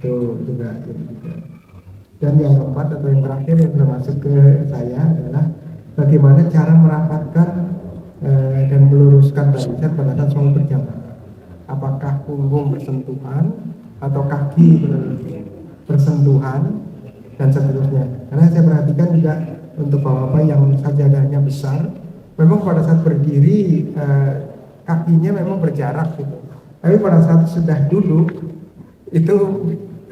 Itu juga. Dan yang keempat atau yang terakhir yang termasuk ke saya adalah bagaimana cara merapatkan dan meluruskan barisan pada saat sholat berjamaah. Apakah punggung bersentuhan atau kaki bersentuhan dan seterusnya. Karena saya perhatikan juga untuk bapak-bapak yang sajadahnya besar, memang pada saat berdiri kakinya memang berjarak gitu. Tapi pada saat sudah duduk itu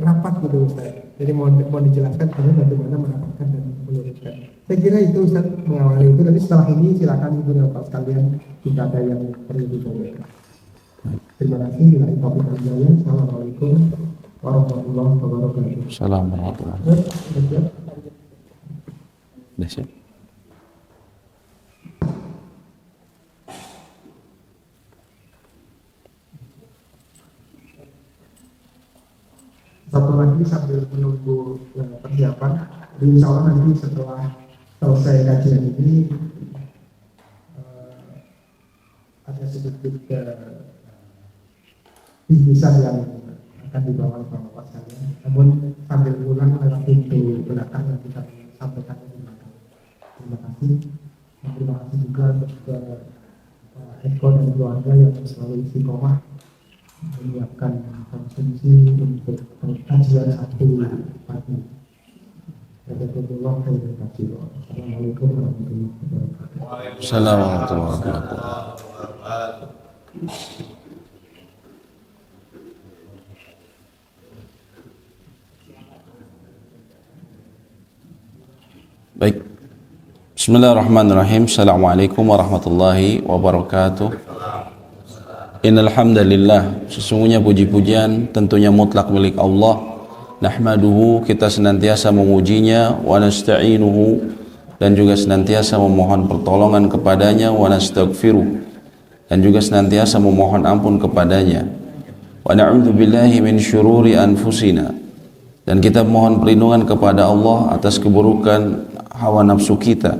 rapat gitu Ustaz. Jadi mohon dijelaskan bagaimana merapatkan dan meluruskan. Saya kira itu Ustaz mengawali itu. Tapi setelah ini silakan ibu dan bapak sekalian jika ada yang perlu ditanyakan. Terima kasih. Assalamualaikum warahmatullahi wabarakatuh. Assalamualaikum warahmatullahi wabarakatuh. Satu lagi sambil menunggu persiapan, insya Allah nanti setelah selesai kajian ini ada sedikit bingkisan yang akan dibawa oleh bapak sekalian. Namun sambil pulang lewat pintu belakang nanti kami sampaikan di belakang. Terima kasih. Terima kasih juga untuk Eko dan keluarga yang selalu istiqomah menyiapkan konsumsi untuk kajian satu pagi. Assalamualaikum warahmatullahi wabarakatuh. Assalamualaikum warahmatullahi wabarakatuh. Baik. Bismillahirrahmanirrahim. Assalamualaikum warahmatullahi wabarakatuh. Innal hamdalillah, sesungguhnya puji-pujian tentunya mutlak milik Allah. Nahmaduhu, kita senantiasa memujinya, wa nasta'inuhu, dan juga senantiasa memohon pertolongan kepadanya, wa nastaghfiruh, dan juga senantiasa memohon ampun kepadanya. Wa na'udzu billahi min syururi anfusina, dan kita mohon perlindungan kepada Allah atas keburukan hawa nafsu kita.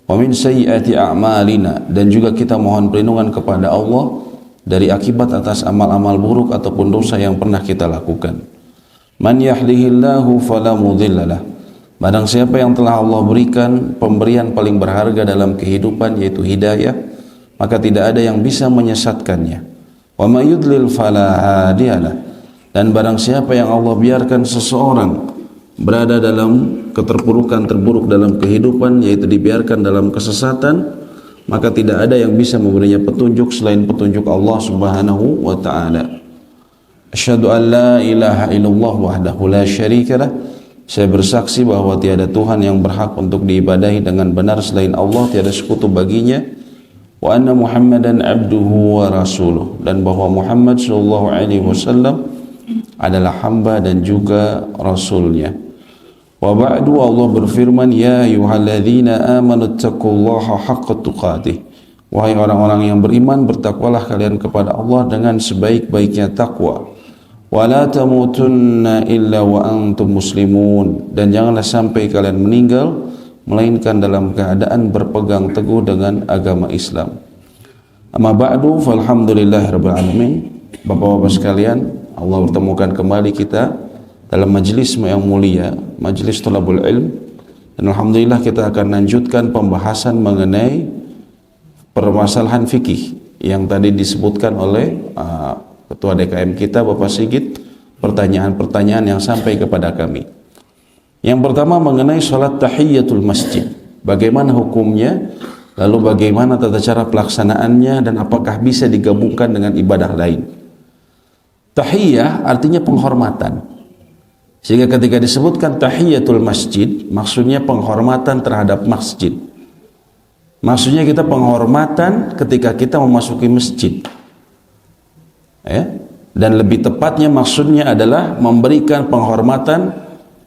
Wa min sayyiati a'malina, dan juga kita mohon perlindungan kepada Allah dari akibat atas amal-amal buruk ataupun dosa yang pernah kita lakukan. Man yahdihillahu fala mudhillalah. Barang siapa yang telah Allah berikan pemberian paling berharga dalam kehidupan, yaitu hidayah, maka tidak ada yang bisa menyesatkannya. Wa may yudlil fala hadiyalah. Dan barang siapa yang Allah biarkan seseorang berada dalam keterpurukan terburuk dalam kehidupan, yaitu dibiarkan dalam kesesatan, maka tidak ada yang bisa memberinya petunjuk selain petunjuk Allah Subhanahu wa ta'ala. Asyhadu an la ilaha illallah wahdahu la syarikalah. Saya bersaksi bahwa tiada Tuhan yang berhak untuk diibadahi dengan benar selain Allah, tiada sekutu baginya. Wa anna Muhammadan abduhu wa rasuluh, dan bahwa Muhammad sallallahu alaihi wasallam adalah hamba dan juga rasulnya. Wa ba'du, Allah berfirman, ya ayyuhalladzina amanu taqullaha haqqa tuqatih. Wahai orang-orang yang beriman, bertakwalah kalian kepada Allah dengan sebaik-baiknya takwa. Wa la tamutunna illa wa antum muslimun, dan janganlah sampai kalian meninggal melainkan dalam keadaan berpegang teguh dengan agama Islam. Amma ba'du, falhamdulillahirabbil alamin. Bapak-bapak sekalian, Allah pertemukan kembali kita dalam majelis yang mulia, majelis Thalabul Ilm, dan alhamdulillah kita akan lanjutkan pembahasan mengenai permasalahan fikih yang tadi disebutkan oleh Ketua DKM kita Bapak Sigit, pertanyaan-pertanyaan yang sampai kepada kami. Yang pertama mengenai sholat tahiyatul masjid, bagaimana hukumnya, lalu bagaimana tata cara pelaksanaannya, dan apakah bisa digabungkan dengan ibadah lain. Tahiyah artinya penghormatan. Sehingga ketika disebutkan tahiyatul masjid, maksudnya penghormatan terhadap masjid. Maksudnya kita penghormatan ketika kita memasuki masjid. Dan lebih tepatnya maksudnya adalah memberikan penghormatan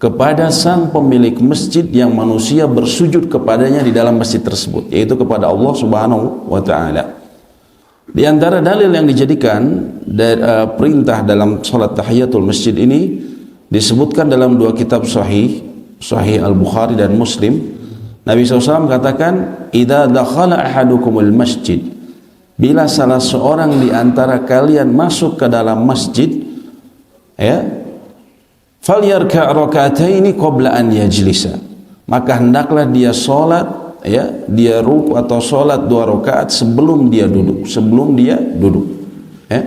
kepada sang pemilik masjid yang manusia bersujud kepadanya di dalam masjid tersebut, yaitu kepada Allah Subhanahu wa ta'ala. Di antara dalil yang dijadikan perintah dalam salat tahiyatul masjid ini disebutkan dalam dua kitab sahih Al-Bukhari dan Muslim. Nabi SAW katakan, idza dakhala ahadukumul masjid, bila salah seorang di antara kalian masuk ke dalam masjid, falyarka' raka'ataini qabla an yajlisa, maka hendaklah dia salat, ya, dia ruku atau salat 2 rakaat sebelum dia duduk, ya.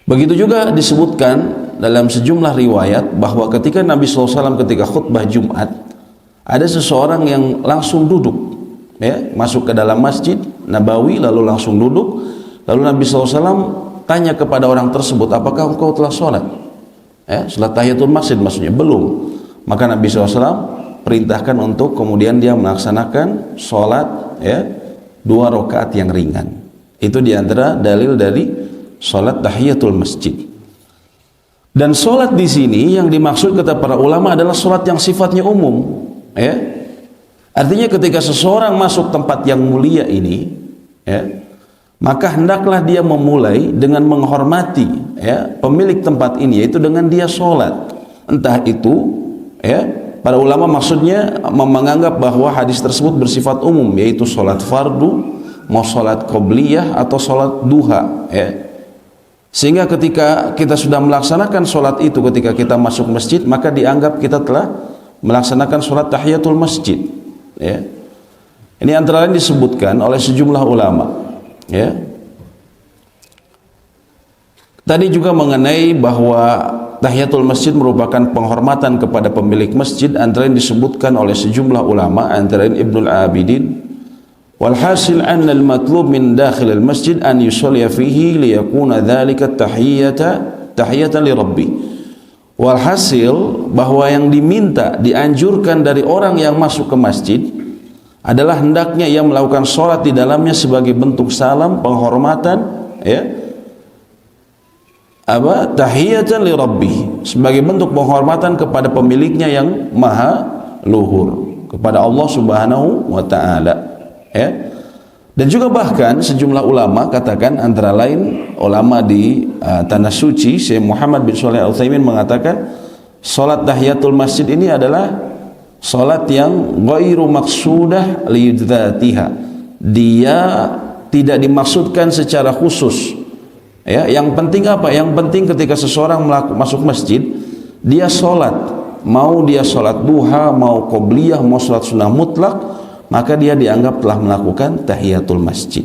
Begitu juga disebutkan dalam sejumlah riwayat bahwa ketika Nabi SAW ketika khutbah Jumat, ada seseorang yang langsung duduk, ya, masuk ke dalam masjid Nabawi lalu langsung duduk. Lalu Nabi SAW tanya kepada orang tersebut, apakah engkau telah sholat? Ya, sholat tahiyatul masjid maksudnya, belum. Maka Nabi SAW perintahkan untuk kemudian dia melaksanakan sholat, ya, 2 rakaat yang ringan. Itu diantara dalil dari sholat tahiyatul masjid. Dan sholat di sini yang dimaksud kata para ulama adalah sholat yang sifatnya umum, ya. Artinya ketika seseorang masuk tempat yang mulia ini, ya, maka hendaklah dia memulai dengan menghormati, ya, pemilik tempat ini, yaitu dengan dia sholat. Entah itu, ya, para ulama maksudnya menganggap bahwa hadis tersebut bersifat umum, yaitu sholat fardu, mau sholat qobliyah atau sholat duha, ya. Sehingga ketika kita sudah melaksanakan sholat itu ketika kita masuk masjid, maka dianggap kita telah melaksanakan sholat tahiyatul masjid, ya. Ini antara lain disebutkan oleh sejumlah ulama, ya. Tadi juga mengenai bahwa tahiyatul masjid merupakan penghormatan kepada pemilik masjid, antara lain disebutkan oleh sejumlah ulama, antara lain Ibnul Abidin, walhasil anna al-matlub min dakhil al-masjid an yusalli fihi liyakuna dhalika tahiyatan li rabbi. Walhasil bahwa yang diminta, dianjurkan dari orang yang masuk ke masjid adalah hendaknya ia melakukan sholat di dalamnya sebagai bentuk salam, penghormatan, ya, tahiyatan li rabbi, sebagai bentuk penghormatan kepada pemiliknya yang maha luhur, kepada Allah Subhanahu wa ta'ala, ya. Dan juga bahkan sejumlah ulama katakan, antara lain ulama di Tanah Suci, Syekh Muhammad bin Shalih Al-Utsaimin mengatakan salat tahiyatul masjid ini adalah salat yang ghairu maqsudah li dzatiha. Dia tidak dimaksudkan secara khusus, ya. Yang penting apa? Yang penting ketika seseorang masuk masjid, dia salat, mau dia salat duha, mau qobliyah, mau salat sunnah mutlak, maka dia dianggap telah melakukan tahiyatul masjid.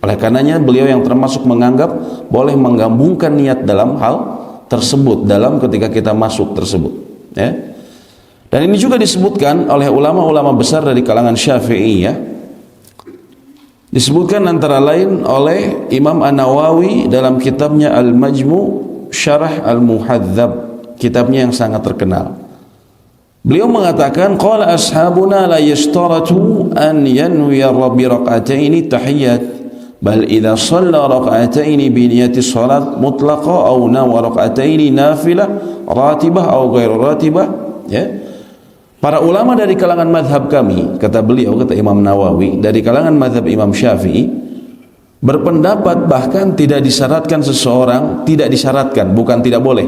Oleh karenanya beliau yang termasuk menganggap boleh menggabungkan niat dalam hal tersebut, dalam ketika kita masuk tersebut, ya. Dan ini juga disebutkan oleh ulama-ulama besar dari kalangan Syafi'iyah. Disebutkan antara lain oleh Imam An-Nawawi dalam kitabnya Al-Majmu' Syarah Al-Muhadzab, kitabnya yang sangat terkenal. Beliau mengatakan, qala ashabuna la yashtaratu an yanwiya bi rak'ataini tahiyyat, bal idza shalla rak'ataini bi niyyati shalat mutlaqa aw nawa rak'ataini nafilah ratibah aw ghairu ratibah, ya. Para ulama dari kalangan mazhab kami, kata beliau, kata Imam Nawawi, dari kalangan mazhab Imam Syafi'i, berpendapat bahkan tidak disyaratkan seseorang, tidak disyaratkan, bukan tidak boleh,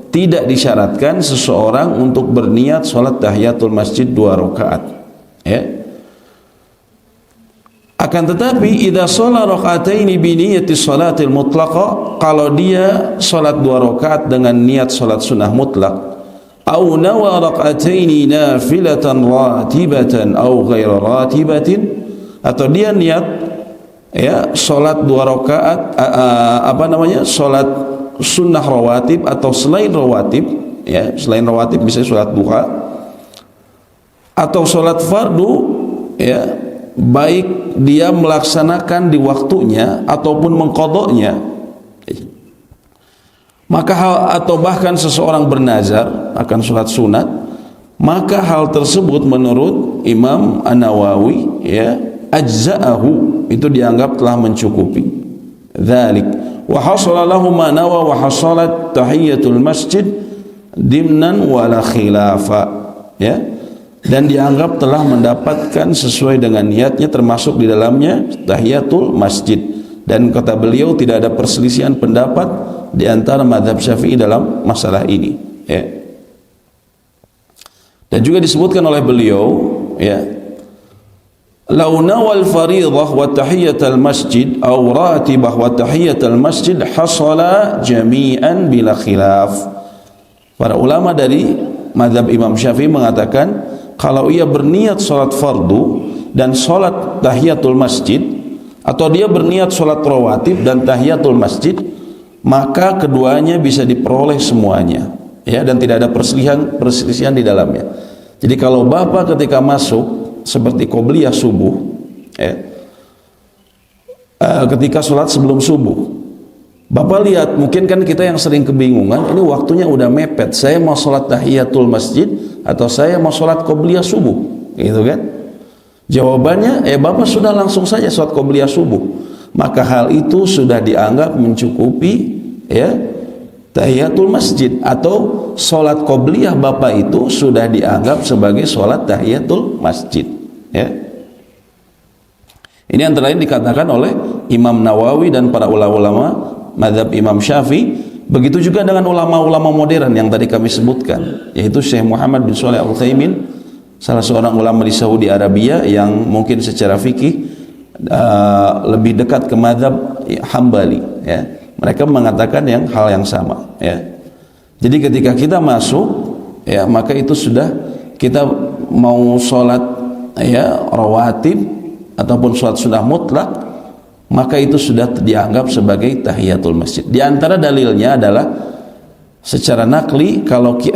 tidak disyaratkan seseorang untuk berniat sholat tahiyatul masjid 2 rakaat, ya. Akan tetapi idza shalla rak'ataini bi niyyati shalatil mutlaqa, kalau dia sholat 2 rakaat dengan niat sholat sunnah mutlak, au nawa rak'ataini nafilatan ratibatan au ghairu ratibatin, atau dia niat, ya, sholat 2 rakaat sholat sunnah rawatib atau selain rawatib, ya, selain rawatib bisa sholat duha atau sholat fardu, ya, baik dia melaksanakan di waktunya ataupun mengqadanya, maka atau bahkan seseorang bernazar akan sholat sunat, maka hal tersebut menurut Imam An-Nawawi, ya, ajza'ahu, itu dianggap telah mencukupi. Dzalik wa hasala lahu ma nawa wa hasalat tahiyatul masjid dimnan wala khilafa, ya, dan dianggap telah mendapatkan sesuai dengan niatnya, termasuk di dalamnya tahiyatul masjid. Dan kata beliau tidak ada perselisihan pendapat di antara mazhab Syafi'i dalam masalah ini, ya. Dan juga disebutkan oleh beliau, ya, lau nawal fariḍah wa tahiyatul masjid aw ratibah wa tahiyatul masjid hasala jami'an bila khilaf. Para ulama dari mazhab Imam Syafi'i mengatakan kalau ia berniat sholat fardu dan sholat tahiyatul masjid, atau dia berniat sholat rawatib dan tahiyatul masjid, maka keduanya bisa diperoleh semuanya, ya, dan tidak ada perselisihan di dalamnya. Jadi kalau bapak ketika masuk seperti qobliyah subuh, ya, ketika sholat sebelum subuh, bapak lihat, mungkin kan kita yang sering kebingungan, ini waktunya udah mepet, saya mau sholat tahiyatul masjid atau saya mau sholat qobliyah subuh, gitu kan? Jawabannya, bapak sudah langsung saja sholat qobliyah subuh, maka hal itu sudah dianggap mencukupi, ya, tahiyatul masjid, atau sholat qobliyah bapak itu sudah dianggap sebagai sholat tahiyatul masjid, ya. Ini antara lain dikatakan oleh Imam Nawawi dan para ulama-ulama mazhab Imam Syafi'i. Begitu juga dengan ulama-ulama modern yang tadi kami sebutkan, yaitu Syekh Muhammad bin Shalih Al-Utsaimin, salah seorang ulama di Saudi Arabia yang mungkin secara fikih lebih dekat ke mazhab Hambali, ya. Mereka mengatakan hal yang sama, ya. Jadi ketika kita masuk, ya, maka itu sudah kita mau sholat, ya, rawatib ataupun sholat sunnah mutlak, maka itu sudah dianggap sebagai tahiyatul masjid. Di antara dalilnya adalah secara nakli,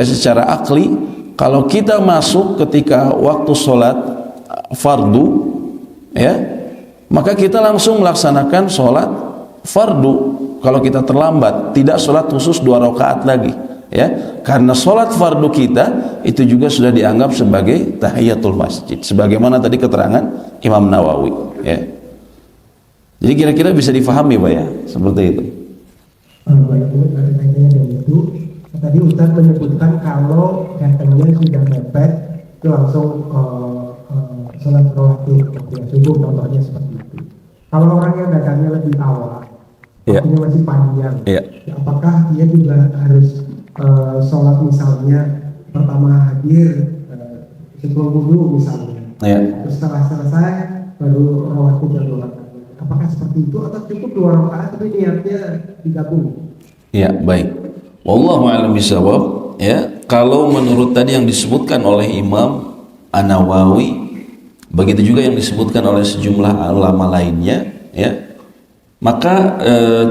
secara akli, kalau kita masuk ketika waktu sholat fardu, ya, maka kita langsung melaksanakan sholat fardu. Kalau kita terlambat, tidak sholat khusus 2 rakaat lagi, ya, karena sholat fardu kita itu juga sudah dianggap sebagai tahiyatul masjid, sebagaimana tadi keterangan Imam Nawawi, ya. Jadi kira-kira bisa difahami, Pak, ya, seperti itu. Baik, Bu, ada kaitannya dengan itu. Tadi Ustaz menyebutkan kalau datangnya sudah mepet, itu langsung sholat rawatib, ya, subuh contohnya seperti itu. Kalau orang yang datangnya lebih awal, waktunya masih panjang, apakah dia juga harus sholat misalnya pertama hadir sebelum wudu misalnya, terus setelah selesai baru rawatib dan sholat? Apakah seperti itu atau cukup 2 rakaat tapi niatnya digabung? Ya, baik. Wallahu a'lam bishawab. Ya, kalau menurut tadi yang disebutkan oleh Imam An-Nawawi, begitu juga yang disebutkan oleh sejumlah ulama lainnya, ya, maka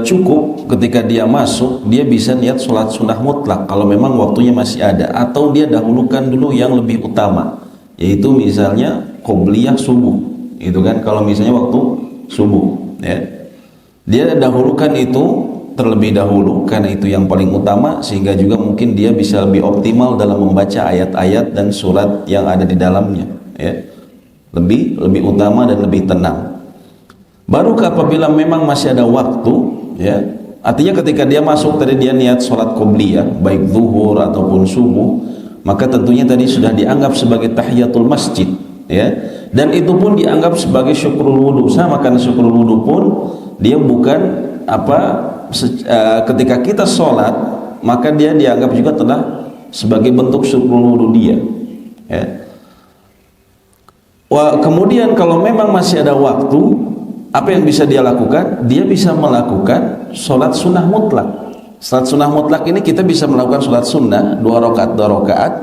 cukup ketika dia masuk, dia bisa niat sholat sunnah mutlak kalau memang waktunya masih ada, atau dia dahulukan dulu yang lebih utama, yaitu misalnya qobliyah subuh, itu kan, kalau misalnya waktu subuh, ya, dia dahulukan itu terlebih dahulu karena itu yang paling utama, sehingga juga mungkin dia bisa lebih optimal dalam membaca ayat-ayat dan surat yang ada di dalamnya, ya, lebih utama dan lebih tenang. Baru apabila memang masih ada waktu, ya, artinya ketika dia masuk tadi dia niat sholat qobliyah baik zuhur ataupun subuh, maka tentunya tadi sudah dianggap sebagai tahiyatul masjid, ya, dan itu pun dianggap sebagai syukrul wudu. Sama, karena syukrul wudu pun dia bukan ketika kita sholat, maka dia dianggap juga telah sebagai bentuk syukrul wudu dia, ya. Kemudian kalau memang masih ada waktu, apa yang bisa dia lakukan? Dia bisa melakukan sholat sunnah mutlak. Sholat sunnah mutlak ini kita bisa melakukan sholat sunnah 2 rakaat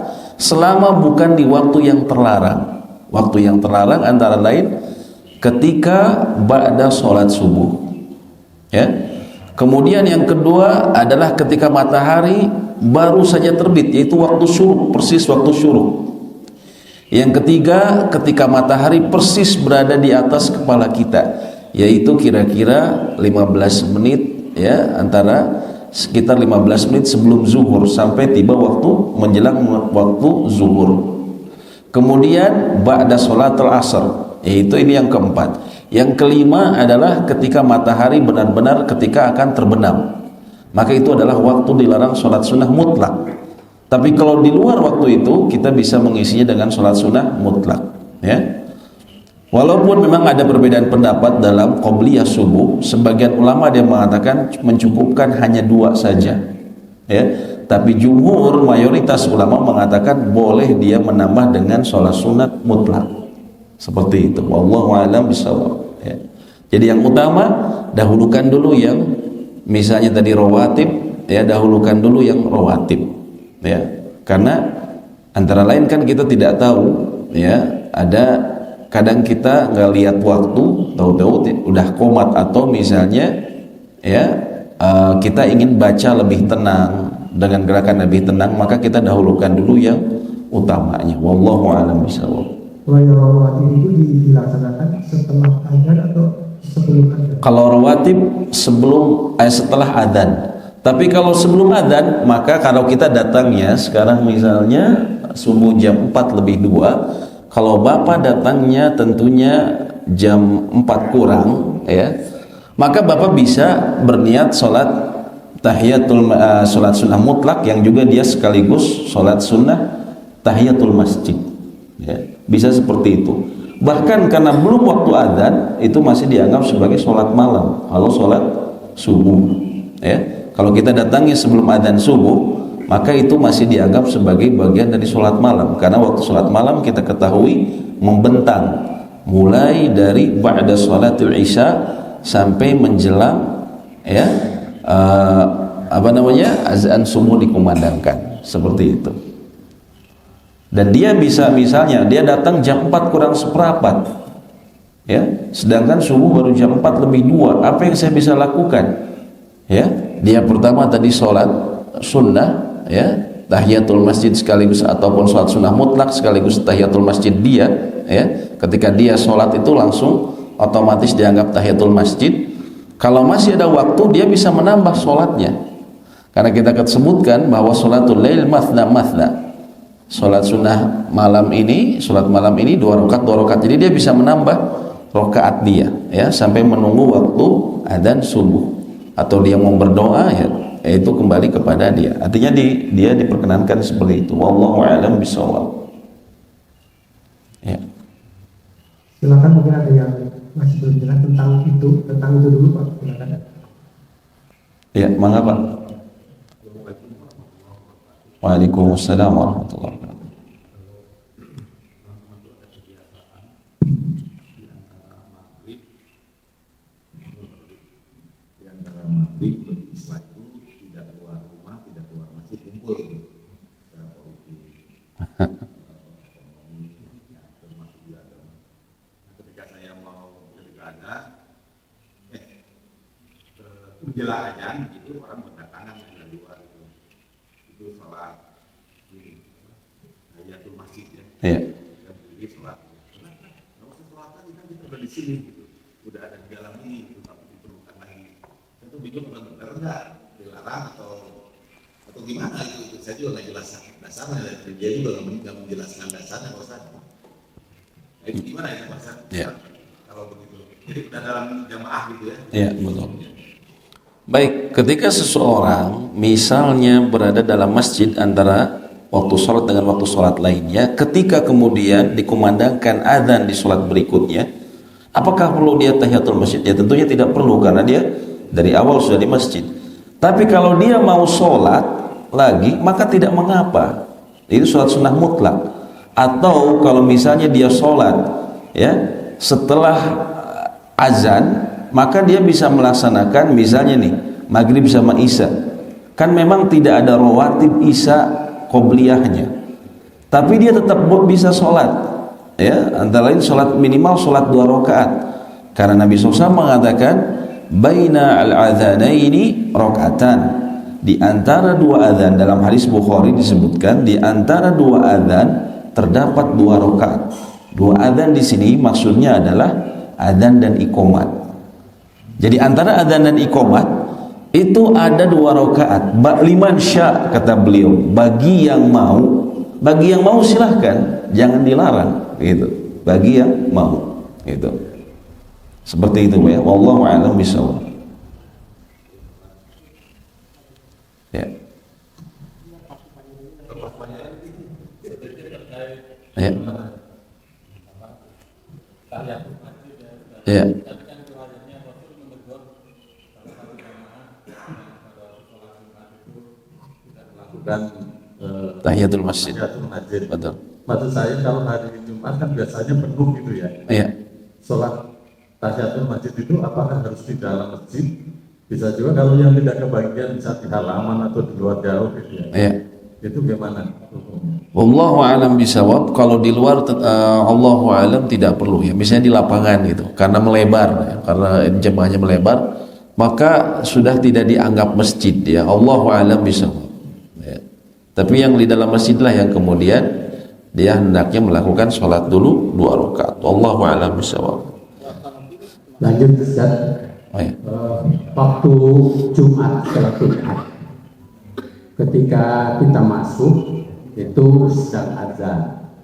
selama bukan di waktu yang terlarang. Waktu yang terlarang antara lain ketika ba'da sholat subuh, ya. Kemudian yang kedua adalah ketika matahari baru saja terbit, yaitu waktu syuruk, persis waktu syuruk. Yang ketiga ketika matahari persis berada di atas kepala kita, yaitu kira-kira 15 menit, ya, antara sekitar 15 menit sebelum zuhur sampai tiba waktu menjelang waktu zuhur. Kemudian ba'da sholatul asr, yaitu ini yang keempat. Yang kelima adalah ketika matahari benar-benar ketika akan terbenam, maka itu adalah waktu dilarang sholat sunnah mutlak. Tapi kalau di luar waktu itu kita bisa mengisinya dengan sholat sunnah mutlak, ya. Walaupun memang ada perbedaan pendapat dalam qobliyah subuh, sebagian ulama dia mengatakan mencukupkan hanya 2 saja, ya. Tapi jumhur, mayoritas ulama mengatakan boleh dia menambah dengan sholat sunat mutlak, seperti itu. Wallahu a'lam bishawab, ya. Jadi yang utama dahulukan dulu yang misalnya tadi rawatib, ya, dahulukan dulu yang rawatib, ya. Karena antara lain kan kita tidak tahu, ya, ada kadang kita nggak lihat waktu, tahu-tahu udah qomat, atau misalnya, ya, kita ingin baca lebih tenang dengan gerakan lebih tenang, maka kita dahulukan dulu yang utamanya. Wallahu a'lam bishawab. Yang rawatib itu dilaksanakan setelah azan atau sebelum azan? Kalau rawatib setelah adzan. Tapi kalau sebelum adzan, maka kalau kita datangnya sekarang misalnya subuh jam 4 lebih 2, kalau Bapak datangnya tentunya jam 4 kurang, ya, maka Bapak bisa berniat sholat sholat sunnah mutlak, yang juga dia sekaligus sholat sunnah tahiyatul masjid, ya. Bisa seperti itu. Bahkan karena belum waktu adzan, itu masih dianggap sebagai sholat malam kalau sholat subuh, ya. Kalau kita datangnya sebelum adzan subuh, maka itu masih dianggap sebagai bagian dari sholat malam, karena waktu sholat malam kita ketahui membentang mulai dari ba'da sholatul isya sampai menjelang, ya, azan subuh dikumandangkan, seperti itu. Dan dia bisa misalnya dia datang jam 4 kurang seperempat, ya, sedangkan subuh baru jam 4 lebih 2. Apa yang saya bisa lakukan? Ya, dia pertama tadi sholat sunnah, ya, tahiyatul masjid sekaligus, ataupun sholat sunnah mutlak sekaligus tahiyatul masjid dia, ya. Ketika dia sholat itu langsung otomatis dianggap tahiyatul masjid. Kalau masih ada waktu, dia bisa menambah sholatnya, karena kita sebutkan bahwa sholatul lail mathna mathna. Sholat sunnah malam ini, sholat malam ini 2 rakaat. Jadi dia bisa menambah rakaat dia, ya, sampai menunggu waktu adzan subuh, atau dia mau berdoa, ya, itu kembali kepada dia. Artinya dia diperkenankan seperti itu. Wallahu a'lam bishawab. Ya. Silakan, mungkin ada yang masih belum jelas tentang itu dulu Pak. Silakan. Ya, mangga Pak. Waalaikumsalam warahmatullahi wabarakatuh. Ketika saya mau beribadah, menjelang azan itu orang berdatangan dari luar itu sholat tahiyatul masjid, ya. Iya. Dan berdiri sholat. Nggak usah sholat lagi, kan kita udah di sini gitu. Udah ada di dalam ini, gitu, tapi diperlukan lagi. Tentu bingung benar enggak dilarang atau gimana itu. Saya juga nggak jelas dasarnya, dan dia juga nggak menjelaskan dasarnya Pak Ustaz. Nah, itu gimana ya Pak Ustaz? Iya. Kalau begitu, jadi udah dalam jamaah gitu ya? Iya, betul. Baik, ketika seseorang misalnya berada dalam masjid antara waktu sholat dengan waktu sholat lainnya, ketika kemudian dikumandangkan azan di sholat berikutnya, apakah perlu dia tahiyatul masjid? Ya tentunya tidak perlu, karena dia dari awal sudah di masjid. Tapi kalau dia mau sholat lagi, maka tidak mengapa. Itu sholat sunnah mutlak. Atau kalau misalnya dia sholat, ya, setelah azan, maka dia bisa melaksanakan misalnya nih maghrib sama isya. Kan memang tidak ada rawatib isya qobliyahnya, tapi dia tetap bisa sholat, ya, antara lain sholat minimal sholat 2 rakaat, karena Nabi SAW mengatakan baina al-adzanaini rakaatan, di antara 2 adzan. Dalam hadis Bukhari disebutkan di antara 2 adzan terdapat 2 rakaat. 2 adzan di sini maksudnya adalah adzan dan iqamat. Jadi antara adzan dan iqamat itu ada 2 rakaat. Liman sya, kata beliau, bagi yang mau silahkan, jangan dilarang, gitu. Bagi yang mau, gitu. Seperti itu, ya. Wallahu a'lam bishawab. Ya. Ya. Ya. Dan Tahiyatul masjid. Betul. Maksud saya kalau hari Jumat kan biasanya penuh gitu ya. Iya. Sholat tahiyatul masjid itu apakah harus di dalam masjid? Bisa juga kalau yang tidak kebagian bisa di halaman atau di luar jauh gitu ya. Iya. Itu gimana? Wallahu alam bisawab. Kalau di luar Allahu alam tidak perlu ya. Misalnya di lapangan gitu, karena melebar ya, karena jemaahnya melebar, maka sudah tidak dianggap masjid ya. Allahu alam bisawab. Ya. Tapi yang di dalam masjid lah yang kemudian dia hendaknya melakukan sholat dulu 2 rakaat. Allahu alam bisawab. Lanjut Ustaz. Oh, ya. Waktu Jumat, sholat Jumat, ketika kita masuk itu sedang azan,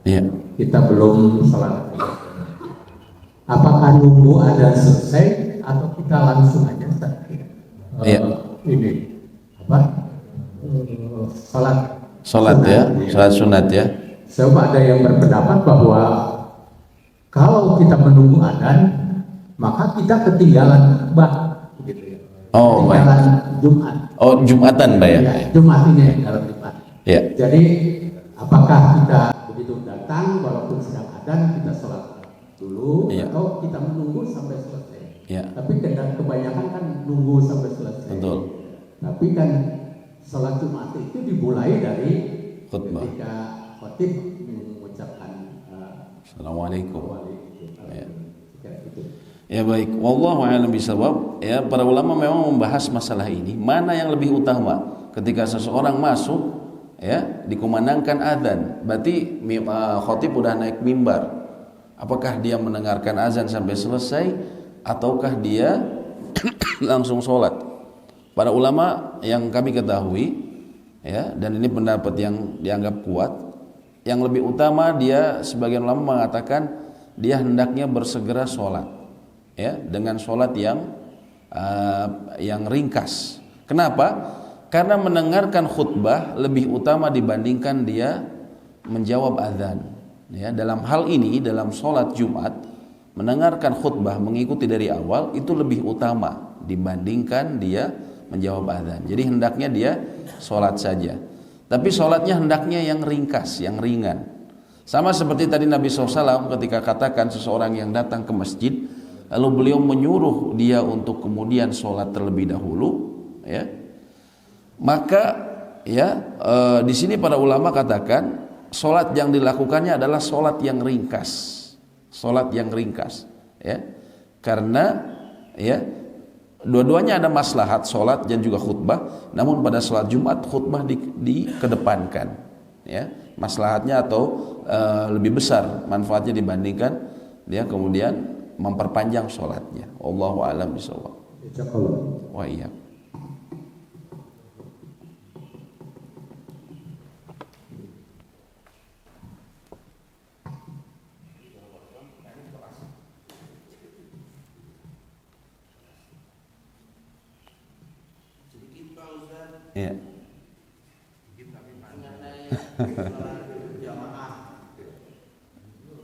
Iya. kita belum sholat. Apakah nunggu azan selesai atau kita langsung aja Ustaz? Iya. Ini apa? Sholat. Sholat ya, sholat sunat ya. Sebab ada yang berpendapat bahwa kalau kita menunggu azan, maka kita ketinggalan khutbah, gitu ya. Oh, baik. Ketinggalan Jumat. Oh, Jumatan, Pak ya. Ya, Jumat ini dalam Jumat. Ya. Jadi apakah kita begitu datang walaupun sedang adzan kita sholat dulu, Iya. atau kita menunggu sampai selesai? Iya. Tapi kebanyakan kan nunggu sampai selesai. Betul. Tapi kan sholat Jumat itu dimulai dari Khutbah. ketika khotib mengucapkan Assalamualaikum. waalaikumsalam. Ya. Gitu. Ya baik, wallahu a'lam bishawab. Ya, para ulama memang membahas masalah ini, mana yang lebih utama ketika seseorang masuk ya, dikumandangkan azan, berarti khatib udah naik mimbar. Apakah dia mendengarkan azan sampai selesai ataukah dia langsung sholat? Para ulama yang kami ketahui ya, dan ini pendapat yang dianggap kuat, yang lebih utama dia, sebagian ulama mengatakan dia hendaknya bersegera sholat ya, dengan sholat yang ringkas. Kenapa? Karena mendengarkan khutbah lebih utama dibandingkan dia menjawab azan ya. Dalam hal ini, dalam sholat Jumat, mendengarkan khutbah, mengikuti dari awal itu lebih utama dibandingkan dia menjawab azan. Jadi hendaknya dia sholat saja, tapi sholatnya hendaknya yang ringkas, yang ringan. Sama seperti tadi Nabi SAW ketika katakan seseorang yang datang ke masjid, lalu beliau menyuruh dia untuk kemudian sholat terlebih dahulu ya, maka ya di sini para ulama katakan sholat yang dilakukannya adalah sholat yang ringkas, sholat yang ringkas ya, karena ya dua-duanya ada maslahat sholat dan juga khutbah. Namun pada sholat Jumat khutbah dikedepankan ya, maslahatnya atau lebih besar manfaatnya dibandingkan dia kemudian memperpanjang sholatnya. Wallahu a'lam bishawab. Wa iya. Ya.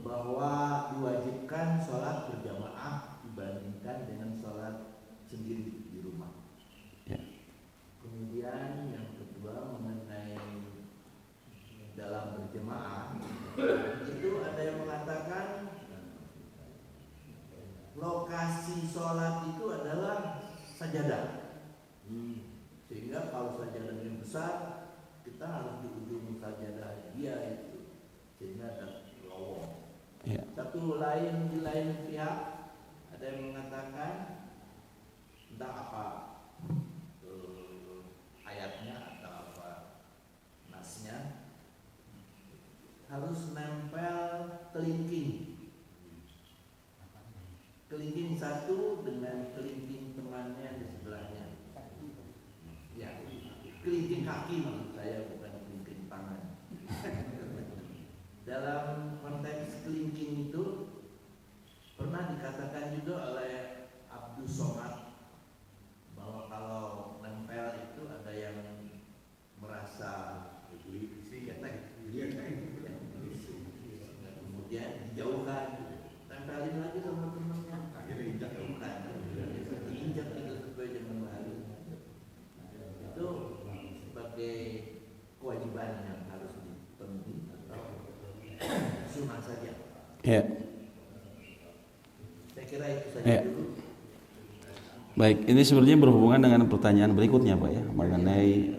Bahwa diwajibkan sholat berjamaah dibandingkan dengan sholat sendiri di rumah. Ya. Kemudian yang kedua mengenai dalam berjamaah, itu ada yang mengatakan lokasi sholat itu adalah sajadah. Sehingga kalau sajadahnya besar, kita harus di ujung sajadah dia itu, sehingga ada lowong. Ya. Satu lain di lain pihak ada yang mengatakan entah apa ayatnya atau apa nasnya, harus nempel kelingking satu dengan kelingking temannya di sebelahnya. Ya, kelingking kaki maksud saya, bukan kelingking tangan. Dalam konteks kelingking itu pernah dikatakan juga oleh Abdus Somad bahwa kalau nempel itu ada yang merasa kemudian dijauhkan, tempelin lagi sama temannya, jauhkan, diinjak itu supaya jangan lari. Itu sebagai kewajiban yang harus dipenuhi atau sunnah saja. Ya. Saya kira itu saja Ya. dulu. Baik, ini sebenarnya berhubungan dengan pertanyaan berikutnya Pak ya, mengenai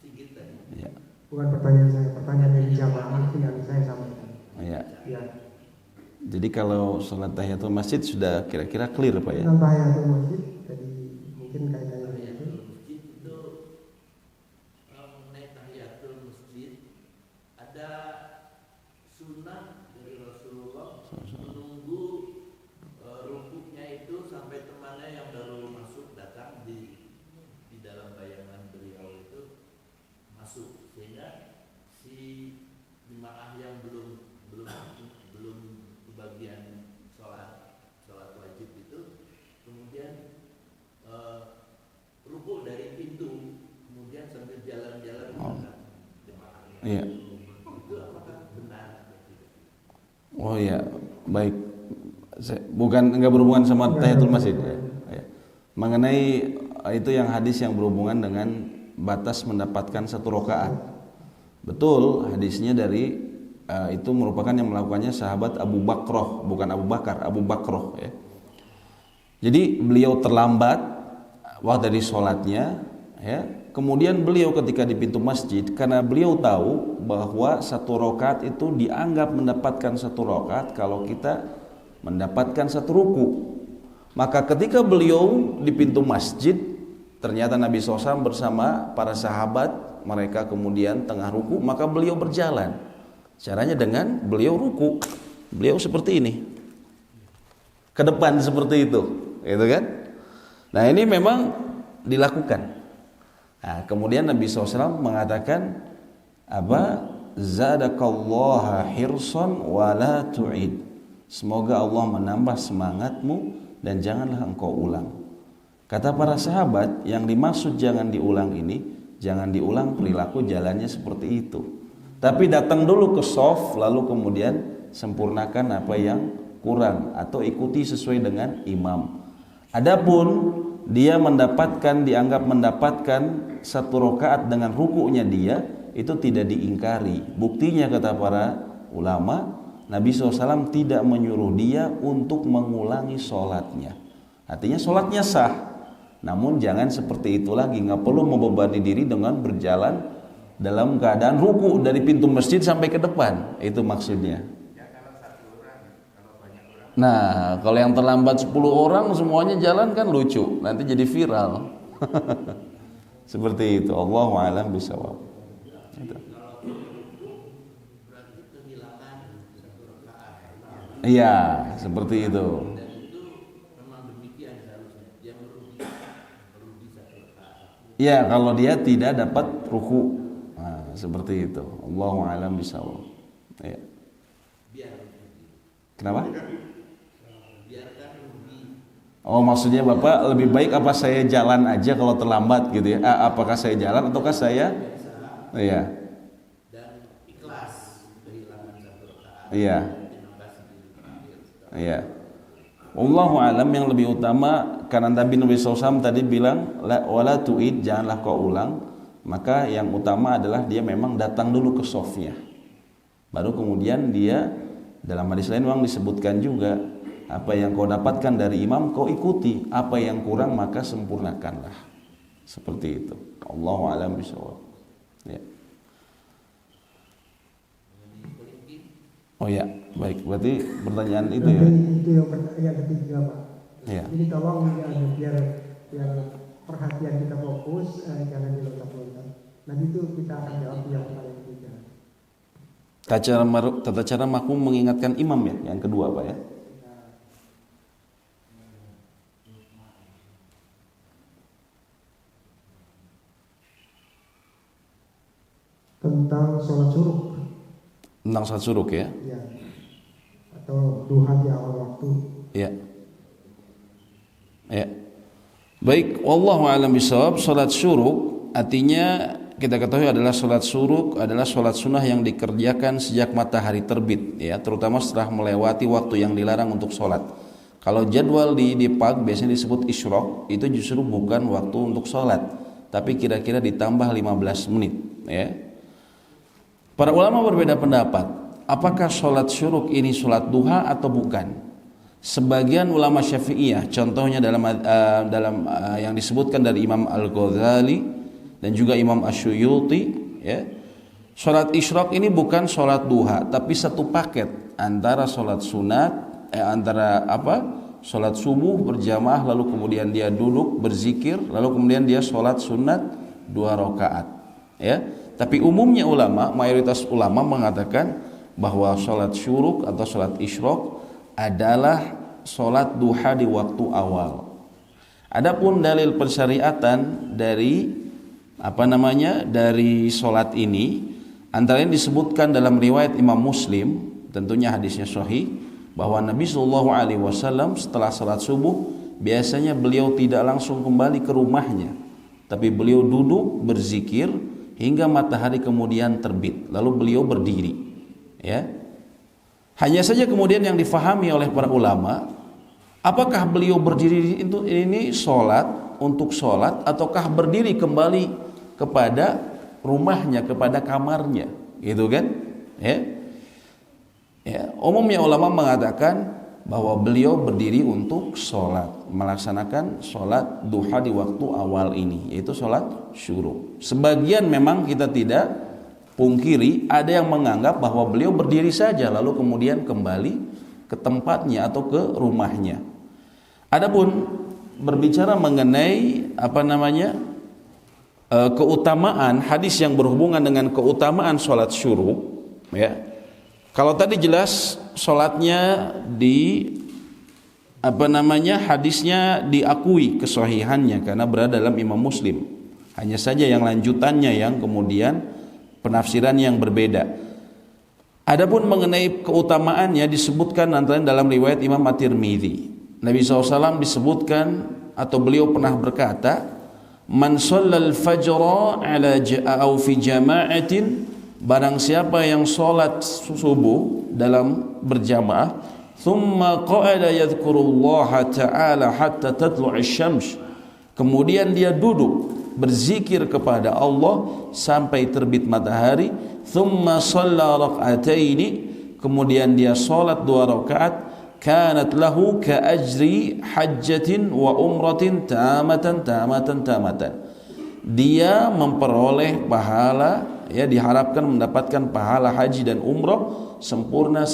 Sigit tadi. ya. Bukan pertanyaan saya, pertanyaan dari jamaah itu yang saya sampaikan. Ya. Ya. Jadi kalau sholat tahiyatul masjid sudah kira-kira clear Pak ya? Tentang tahiyatul masjid, jadi mungkin kaitannya dengan itu. Tahiyatul masjid itu mengenai tahiyatul masjid ada sunnah dari Rasulullah menunggu rukuknya itu sampai temannya yang baru masuk datang di dalam bayangan beliau itu masuk, sehingga si jemaah yang belum bagian sholat wajib itu kemudian rukuk dari pintu, kemudian sambil jalan-jalan jemaahnya. Iya. Itu apakah benar? Oh ya, baik. Bukan enggak berhubungan sama tahiyatul masjid ya. Ya. Mengenai itu yang hadis yang berhubungan dengan batas mendapatkan 1 rakaat. Betul, hadisnya dari itu merupakan yang melakukannya sahabat Abu Bakroh, bukan Abu Bakar, Abu Bakroh ya. Jadi beliau terlambat waktu dari sholatnya ya. Kemudian beliau ketika di pintu masjid, karena beliau tahu bahwa 1 rakaat itu dianggap mendapatkan 1 rakaat kalau kita mendapatkan 1 ruku. Maka ketika beliau di pintu masjid, ternyata Nabi SAW bersama para sahabat, mereka kemudian tengah ruku, maka beliau berjalan. Caranya dengan beliau ruku, beliau seperti ini, ke depan seperti itu, gitu kan? Nah ini memang dilakukan. Nah, kemudian Nabi SAW mengatakan apa? Zadakallaha hirson wala tu'id. Semoga Allah menambah semangatmu dan janganlah engkau ulang. Kata para sahabat, yang dimaksud jangan diulang ini, jangan diulang perilaku jalannya seperti itu. Tapi datang dulu ke shaf, lalu kemudian sempurnakan apa yang kurang atau ikuti sesuai dengan imam. Adapun dia dianggap mendapatkan 1 rakaat dengan rukuknya dia, itu tidak diingkari. Buktinya kata para ulama, Nabi SAW tidak menyuruh dia untuk mengulangi sholatnya. Artinya sholatnya sah, namun jangan seperti itu lagi. Nggak perlu membebani diri dengan berjalan dalam keadaan ruku dari pintu masjid sampai ke depan. Itu maksudnya. Nah, kalau yang terlambat 10 orang semuanya jalan kan lucu, nanti jadi viral. Seperti itu. Allahu a'lam bishawab. Iya, seperti itu. Iya, kalau dia tidak dapat ruku. Nah, seperti itu. Allahu a'lam bishawab. Ya. Kenapa? Oh, maksudnya Bapak lebih baik apa saya jalan aja kalau terlambat gitu ya? Apakah saya jalan ataukah saya? Iya. Dan ikhlas kehilangan 1 rakaat. Iya. Iya. Wallahu alam, yang lebih utama karena Nabi SAW tadi bilang wala tu'id, janganlah kau ulang, maka yang utama adalah dia memang datang dulu ke shafnya. Baru kemudian dia, dalam hadis lain memang disebutkan juga, apa yang kau dapatkan dari imam kau ikuti, apa yang kurang maka sempurnakanlah. Seperti itu. Allahu a'lam bishawab. Ya. Oh ya, baik. Berarti pertanyaan itu ya. Itu yang ketiga, Pak. Ya. Jadi tolong biar perhatian kita fokus, jangan dilontar-lontar. Nanti itu kita akan jawab yang paling ketiga. Tata cara makmum mengingatkan imam ya, yang kedua Pak ya. Tentang sholat syuruk. Tentang sholat syuruk ya. Ya. Atau duha di awal waktu. Ya. Ya. Baik, wallahu a'lam bishawab. Salat syuruk artinya kita ketahui adalah salat syuruk adalah salat sunnah yang dikerjakan sejak matahari terbit ya, terutama setelah melewati waktu yang dilarang untuk salat. Kalau jadwal di pagi biasanya disebut isyraq, itu justru bukan waktu untuk salat, tapi kira-kira ditambah 15 menit ya. Para ulama berbeda pendapat, apakah salat syuruk ini salat duha atau bukan? Sebagian ulama Syafi'iyah, contohnya dalam yang disebutkan dari Imam Al-Ghazali dan juga Imam Asy-Syuyuti ya, Sholat isyraq ini bukan sholat duha, tapi satu paket antara sholat sunat, sholat subuh berjamaah, lalu kemudian dia duduk berzikir, lalu kemudian dia sholat sunat 2 rakaat. Ya, tapi umumnya ulama, mayoritas ulama mengatakan bahwa sholat syuruk atau sholat isyraq adalah sholat duha di waktu awal. Adapun dalil pensyariatan dari dari sholat ini, antara yang disebutkan dalam riwayat Imam Muslim, tentunya hadisnya sahih, bahwa Nabi SAW setelah salat subuh biasanya beliau tidak langsung kembali ke rumahnya, tapi beliau duduk berzikir hingga matahari kemudian terbit, lalu beliau berdiri. Ya, hanya saja kemudian yang difahami oleh para ulama, apakah beliau berdiri itu ini sholat untuk sholat, ataukah berdiri kembali kepada rumahnya, kepada kamarnya, gitu kan? Ya, umumnya ulama mengatakan bahwa beliau berdiri untuk sholat, melaksanakan sholat duha di waktu awal ini, yaitu sholat syuruk. Sebagian memang kita tidak pungkiri, ada yang menganggap bahwa beliau berdiri saja lalu kemudian kembali ke tempatnya atau ke rumahnya. Adapun berbicara mengenai keutamaan hadis yang berhubungan dengan keutamaan sholat syuruk, ya, kalau tadi jelas sholatnya hadisnya diakui kesahihannya karena berada dalam Imam Muslim. Hanya saja yang lanjutannya yang kemudian penafsiran yang berbeda. Adapun mengenai keutamaannya disebutkan antara dalam riwayat Imam At-Tirmidzi. Nabi SAW disebutkan atau beliau pernah berkata, man shallal fajra au fi jama'atin, barang siapa yang salat subuh dalam berjamaah, thumma qa'ada yadhkurullaha ta'ala hatta tatlu'i syams, kemudian dia duduk berzikir kepada Allah sampai terbit matahari, thumma shalla rak'ataini, kemudian dia salat 2 rakaat, kanat lahu ka ajri hajjatin wa umratin tamatan. Dia memperoleh pahala, ya, diharapkan mendapatkan pahala haji dan umrah sempurna.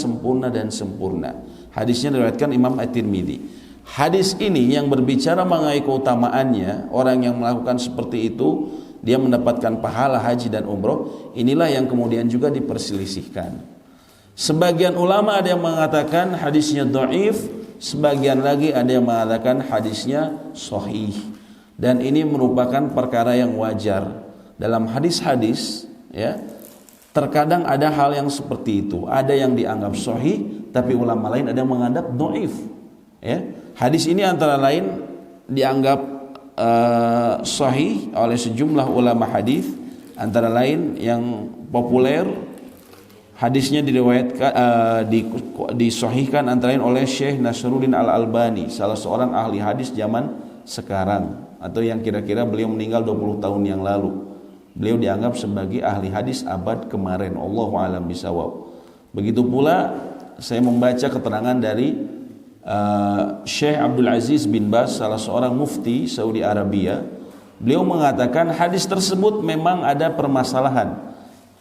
Hadisnya diriwayatkan Imam At-Tirmidzi. Hadis ini yang berbicara mengenai keutamaannya, orang yang melakukan seperti itu dia mendapatkan pahala haji dan umrah. Inilah yang kemudian juga diperselisihkan. Sebagian ulama ada yang mengatakan hadisnya dhaif, sebagian lagi ada yang mengatakan hadisnya sahih. Dan ini merupakan perkara yang wajar. Dalam hadis-hadis, ya, terkadang ada hal yang seperti itu. Ada yang dianggap sahih, tapi ulama lain ada yang menganggap dhaif. Ya. Hadis ini antara lain dianggap sahih oleh sejumlah ulama hadis, antara lain yang populer. Hadisnya diriwayatkan disahihkan antara lain oleh Syekh Nasruddin Al-Albani, salah seorang ahli hadis zaman sekarang, atau yang kira-kira beliau meninggal 20 tahun yang lalu. Beliau dianggap sebagai ahli hadis abad kemarin. Allahu a'lam bishawab. Begitu pula saya membaca keterangan dari Syekh Abdul Aziz bin Baz, salah seorang mufti Saudi Arabia. Beliau mengatakan hadis tersebut memang ada permasalahan,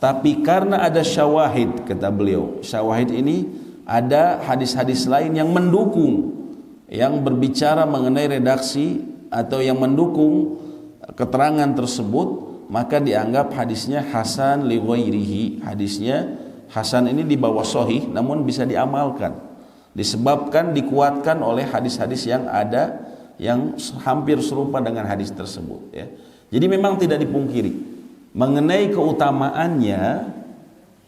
tapi karena ada syawahid, kata beliau, syawahid ini ada hadis-hadis lain yang mendukung, yang berbicara mengenai redaksi atau yang mendukung keterangan tersebut, maka dianggap hadisnya hasan li ghairihi. Hadisnya hasan ini di bawah sahih namun bisa diamalkan, disebabkan dikuatkan oleh hadis-hadis yang ada yang hampir serupa dengan hadis tersebut, ya. Jadi memang tidak dipungkiri mengenai keutamaannya.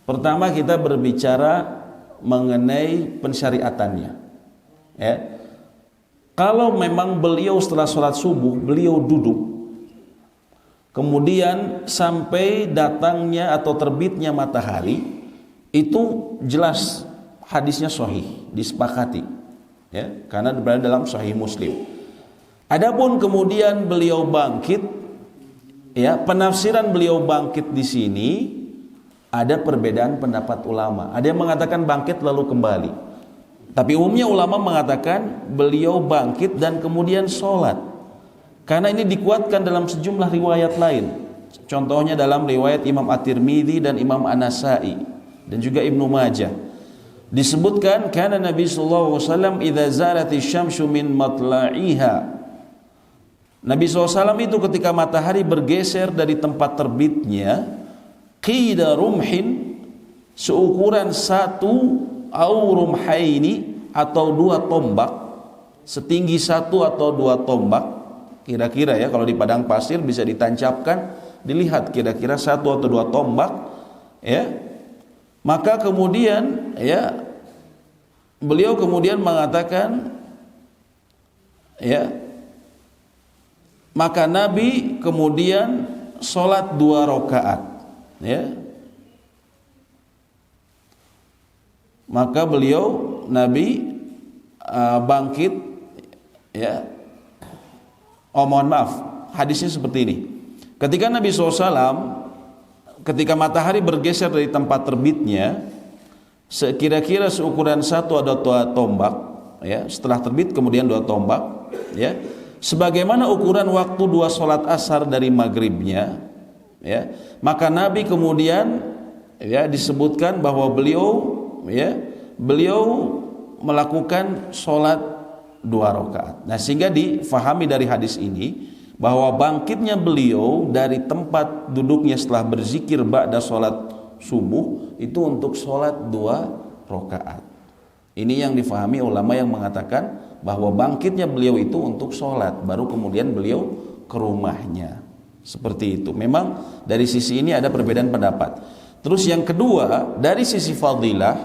Pertama kita berbicara mengenai pensyariatannya, ya. Kalau memang beliau setelah sholat subuh beliau duduk, kemudian sampai datangnya atau terbitnya matahari, itu jelas hadisnya sahih, disepakati, ya, karena berada dalam Sahih Muslim. Adapun kemudian beliau bangkit, ya, penafsiran beliau bangkit di sini ada perbedaan pendapat ulama. Ada yang mengatakan bangkit lalu kembali, tapi umumnya ulama mengatakan beliau bangkit dan kemudian sholat, karena ini dikuatkan dalam sejumlah riwayat lain. Contohnya dalam riwayat Imam At-Tirmidzi dan Imam An-Nasa'i dan juga Ibnu Majah. Disebutkan kana Nabi sallallahu alaihi wasallam idza zalati syamsu min matla'iha. Nabi SAW itu ketika matahari bergeser dari tempat terbitnya, qida rumhin, seukuran satu au rumhaini atau dua tombak, setinggi satu atau dua tombak, kira-kira ya, kalau di padang pasir bisa ditancapkan, dilihat kira-kira satu atau dua tombak, ya. Maka kemudian ya beliau kemudian mengatakan, ya, maka Nabi kemudian sholat 2 rakaat, ya. Maka beliau Nabi bangkit, ya. Oh mohon maaf, hadisnya seperti ini. Ketika Nabi SAW, ketika matahari bergeser dari tempat terbitnya, kira-kira seukuran satu ada 2 tombak, ya. Setelah terbit kemudian 2 tombak, ya. Sebagaimana ukuran waktu 2 sholat asar dari maghribnya, ya, maka Nabi kemudian, ya, disebutkan bahwa beliau, ya, beliau melakukan sholat 2 rakaat. Nah, sehingga difahami dari hadis ini bahwa bangkitnya beliau dari tempat duduknya setelah berzikir ba'da sholat subuh itu untuk sholat 2 rakaat. Ini yang difahami ulama yang mengatakan bahwa bangkitnya beliau itu untuk sholat, baru kemudian beliau ke rumahnya. Seperti itu. Memang dari sisi ini ada perbedaan pendapat. Terus yang kedua, dari sisi fadilah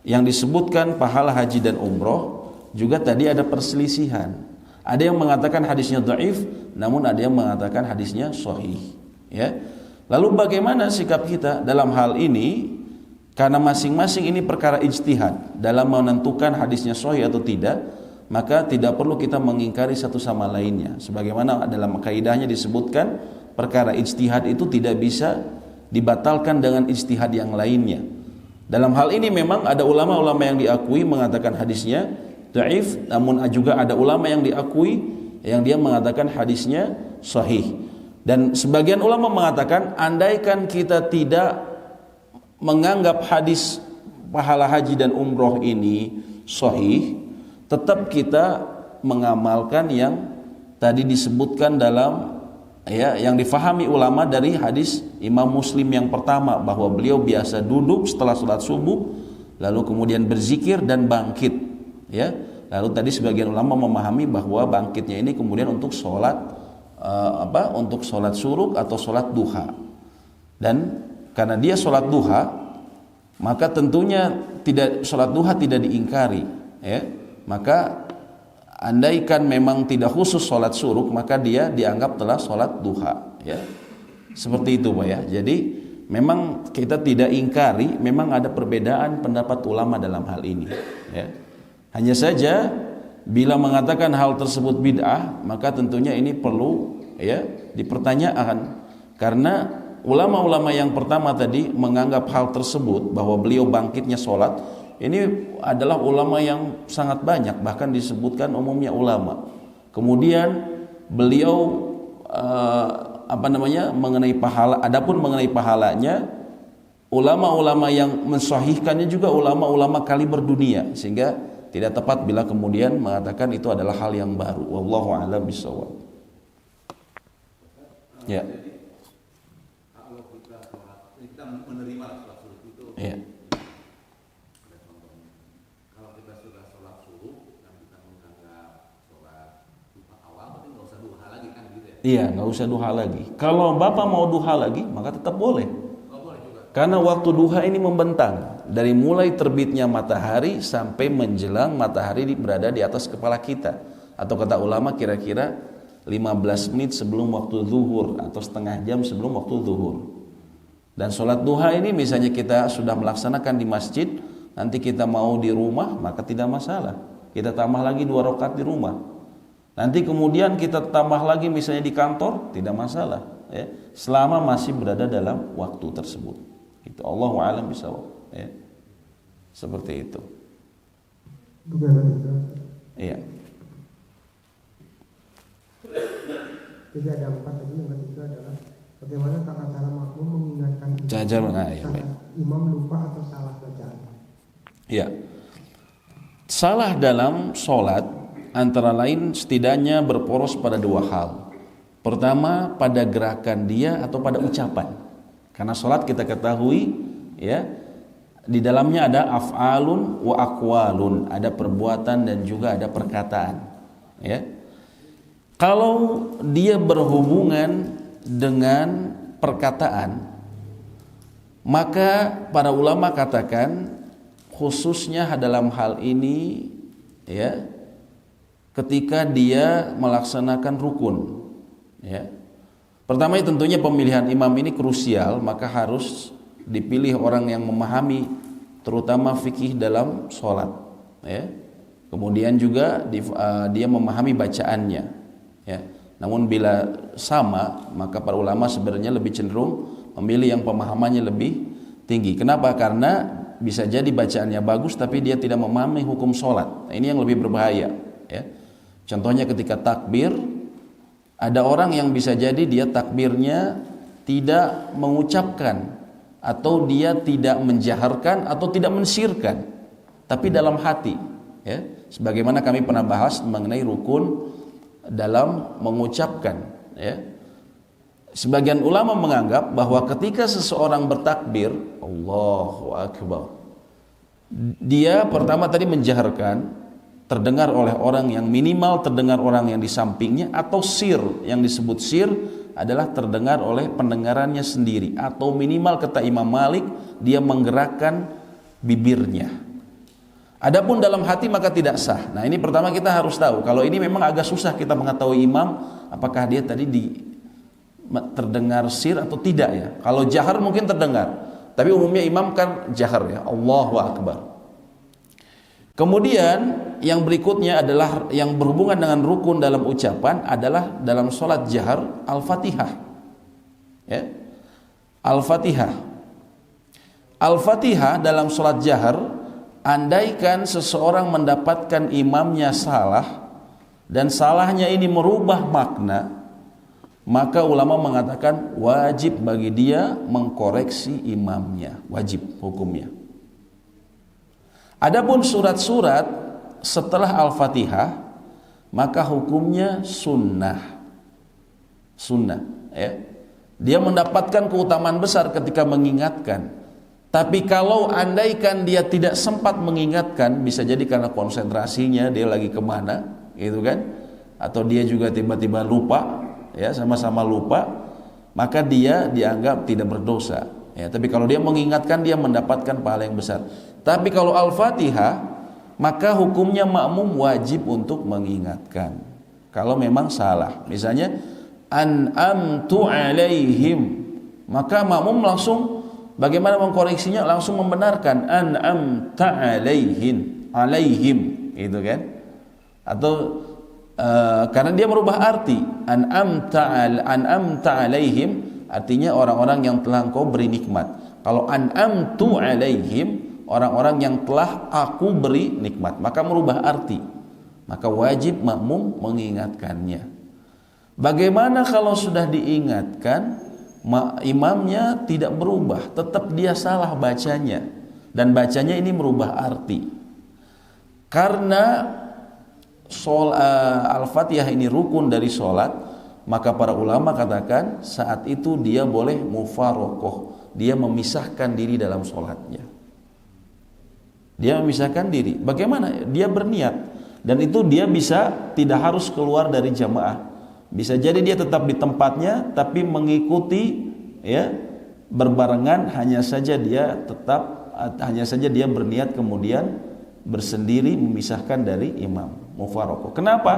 yang disebutkan pahala haji dan umroh, juga tadi ada perselisihan. Ada yang mengatakan hadisnya dhaif, namun ada yang mengatakan hadisnya sahih, ya. Lalu bagaimana sikap kita dalam hal ini? Karena masing-masing ini perkara ijtihad dalam menentukan hadisnya sahih atau tidak, maka tidak perlu kita mengingkari satu sama lainnya. Sebagaimana dalam kaidahnya disebutkan, perkara ijtihad itu tidak bisa dibatalkan dengan ijtihad yang lainnya. Dalam hal ini memang ada ulama-ulama yang diakui mengatakan hadisnya dhaif, namun juga ada ulama yang diakui yang dia mengatakan hadisnya sahih. Dan sebagian ulama mengatakan andaikan kita tidak menganggap hadis pahala haji dan umroh ini sahih, tetap kita mengamalkan yang tadi disebutkan dalam, ya, yang difahami ulama dari hadis Imam Muslim yang pertama, bahwa beliau biasa duduk setelah sholat subuh lalu kemudian berzikir dan bangkit, ya. Lalu tadi sebagian ulama memahami bahwa bangkitnya ini kemudian untuk sholat untuk sholat syuruk atau sholat duha. Dan karena dia sholat duha, maka tentunya sholat duha tidak diingkari, ya. Maka andaikan memang tidak khusus sholat syuruk, maka dia dianggap telah sholat duha, ya. Seperti itu, Pak, ya. Jadi memang kita tidak ingkari, memang ada perbedaan pendapat ulama dalam hal ini, ya. Hanya saja bila mengatakan hal tersebut bid'ah, maka tentunya ini perlu, ya, dipertanyakan, karena ulama-ulama yang pertama tadi menganggap hal tersebut bahwa beliau bangkitnya sholat, ini adalah ulama yang sangat banyak, bahkan disebutkan umumnya ulama. Kemudian beliau mengenai pahala, adapun mengenai pahalanya, ulama-ulama yang mensahihkannya juga ulama-ulama kaliber dunia, sehingga tidak tepat bila kemudian mengatakan itu adalah hal yang baru. Wallahu a'lam bishawab. Ya. Menerima sholat subuh itu, Ya. kalau kita sudah sholat subuh dan kita menganggap sholat duha awal, berarti nggak usah duha lagi kan, gitu ya? Iya, nggak usah duha lagi. Kalau Bapak mau duha lagi, maka tetap boleh. Oh, boleh juga. Karena waktu duha ini membentang dari mulai terbitnya matahari sampai menjelang matahari berada di atas kepala kita, atau kata ulama kira-kira 15 menit sebelum waktu zuhur atau setengah jam sebelum waktu zuhur. Dan sholat duha ini misalnya kita sudah melaksanakan di masjid, nanti kita mau di rumah, maka tidak masalah. Kita tambah lagi 2 rakaat di rumah. Nanti kemudian kita tambah lagi misalnya di kantor, tidak masalah, ya. Selama masih berada dalam waktu tersebut. Itu Allahu a'lam bishawab, ya. Seperti itu. Bagaimana itu? Iya. Jadi ada 4 tadi, yang ketiga adalah bagaimana tata cara makmum mengingatkan Baik. imam lupa atau salah bacaan. Ya. Salah dalam sholat antara lain setidaknya berporos pada 2 hal. Pertama, pada gerakan dia atau pada ucapan. Karena sholat kita ketahui, ya, di dalamnya ada af'alun wa aqwalun, ada perbuatan dan juga ada perkataan. Ya. Kalau dia berhubungan dengan perkataan, maka para ulama katakan khususnya dalam hal ini, ya, ketika dia melaksanakan rukun, ya. Pertama tentunya pemilihan imam ini krusial, maka harus dipilih orang yang memahami terutama fikih dalam sholat, ya. Kemudian juga dia memahami bacaannya, ya. Namun bila sama, maka para ulama sebenarnya lebih cenderung memilih yang pemahamannya lebih tinggi. Kenapa? Karena bisa jadi bacaannya bagus tapi dia tidak memahami hukum sholat. Nah, ini yang lebih berbahaya, ya. Contohnya ketika takbir, ada orang yang bisa jadi dia takbirnya tidak mengucapkan, atau dia tidak menjaharkan atau tidak mensirkan, tapi dalam hati, ya. Sebagaimana kami pernah bahas mengenai rukun dalam mengucapkan, ya. Sebagian ulama menganggap bahwa ketika seseorang bertakbir Allahu Akbar, dia pertama tadi menjaharkan, terdengar oleh orang yang minimal, terdengar orang yang di sampingnya, atau sir, yang disebut sir adalah terdengar oleh pendengarannya sendiri, atau minimal kata Imam Malik dia menggerakkan bibirnya. Adapun dalam hati maka tidak sah. Nah, ini pertama kita harus tahu. Kalau ini memang agak susah kita mengetahui imam apakah dia tadi terdengar sir atau tidak, ya. Kalau jahar mungkin terdengar, tapi umumnya imam kan jahar, ya, Allahu Akbar. Kemudian yang berikutnya adalah yang berhubungan dengan rukun dalam ucapan adalah dalam sholat jahar Al-Fatihah, ya. Al-Fatihah dalam sholat jahar, andaikan seseorang mendapatkan imamnya salah dan salahnya ini merubah makna, maka ulama mengatakan wajib bagi dia mengkoreksi imamnya, wajib hukumnya. Adapun surat-surat setelah Al-Fatihah maka hukumnya sunnah, ya. Dia mendapatkan keutamaan besar ketika mengingatkan. Tapi kalau andaikan dia tidak sempat mengingatkan, bisa jadi karena konsentrasinya dia lagi kemana, gitu kan? Atau dia juga tiba-tiba lupa, ya, sama-sama lupa, maka dia dianggap tidak berdosa, ya. Tapi kalau dia mengingatkan, dia mendapatkan pahala yang besar. Tapi kalau Al-Fatihah, maka hukumnya makmum wajib untuk mengingatkan kalau memang salah. Misalnya an'amtu alaihim, maka makmum langsung bagaimana mengkoreksinya, langsung membenarkan an'amta alaihim, gitu kan? Atau karena dia merubah arti, an'amta alaihim artinya orang-orang yang telah engkau beri nikmat. Kalau an'amtu alaihim orang-orang yang telah aku beri nikmat, maka merubah arti, maka wajib makmum mengingatkannya. Bagaimana kalau sudah diingatkan imamnya tidak berubah, tetap dia salah bacanya, dan bacanya ini merubah arti? Karena Al-Fatihah ini rukun dari sholat, maka para ulama katakan saat itu dia boleh mufarokoh, dia memisahkan diri dalam sholatnya. Dia memisahkan diri. Bagaimana? Dia berniat, dan itu dia bisa tidak harus keluar dari jamaah. Bisa jadi dia tetap di tempatnya tapi mengikuti, ya, berbarengan, hanya saja dia berniat kemudian bersendiri memisahkan dari imam, mufarokoh. Kenapa?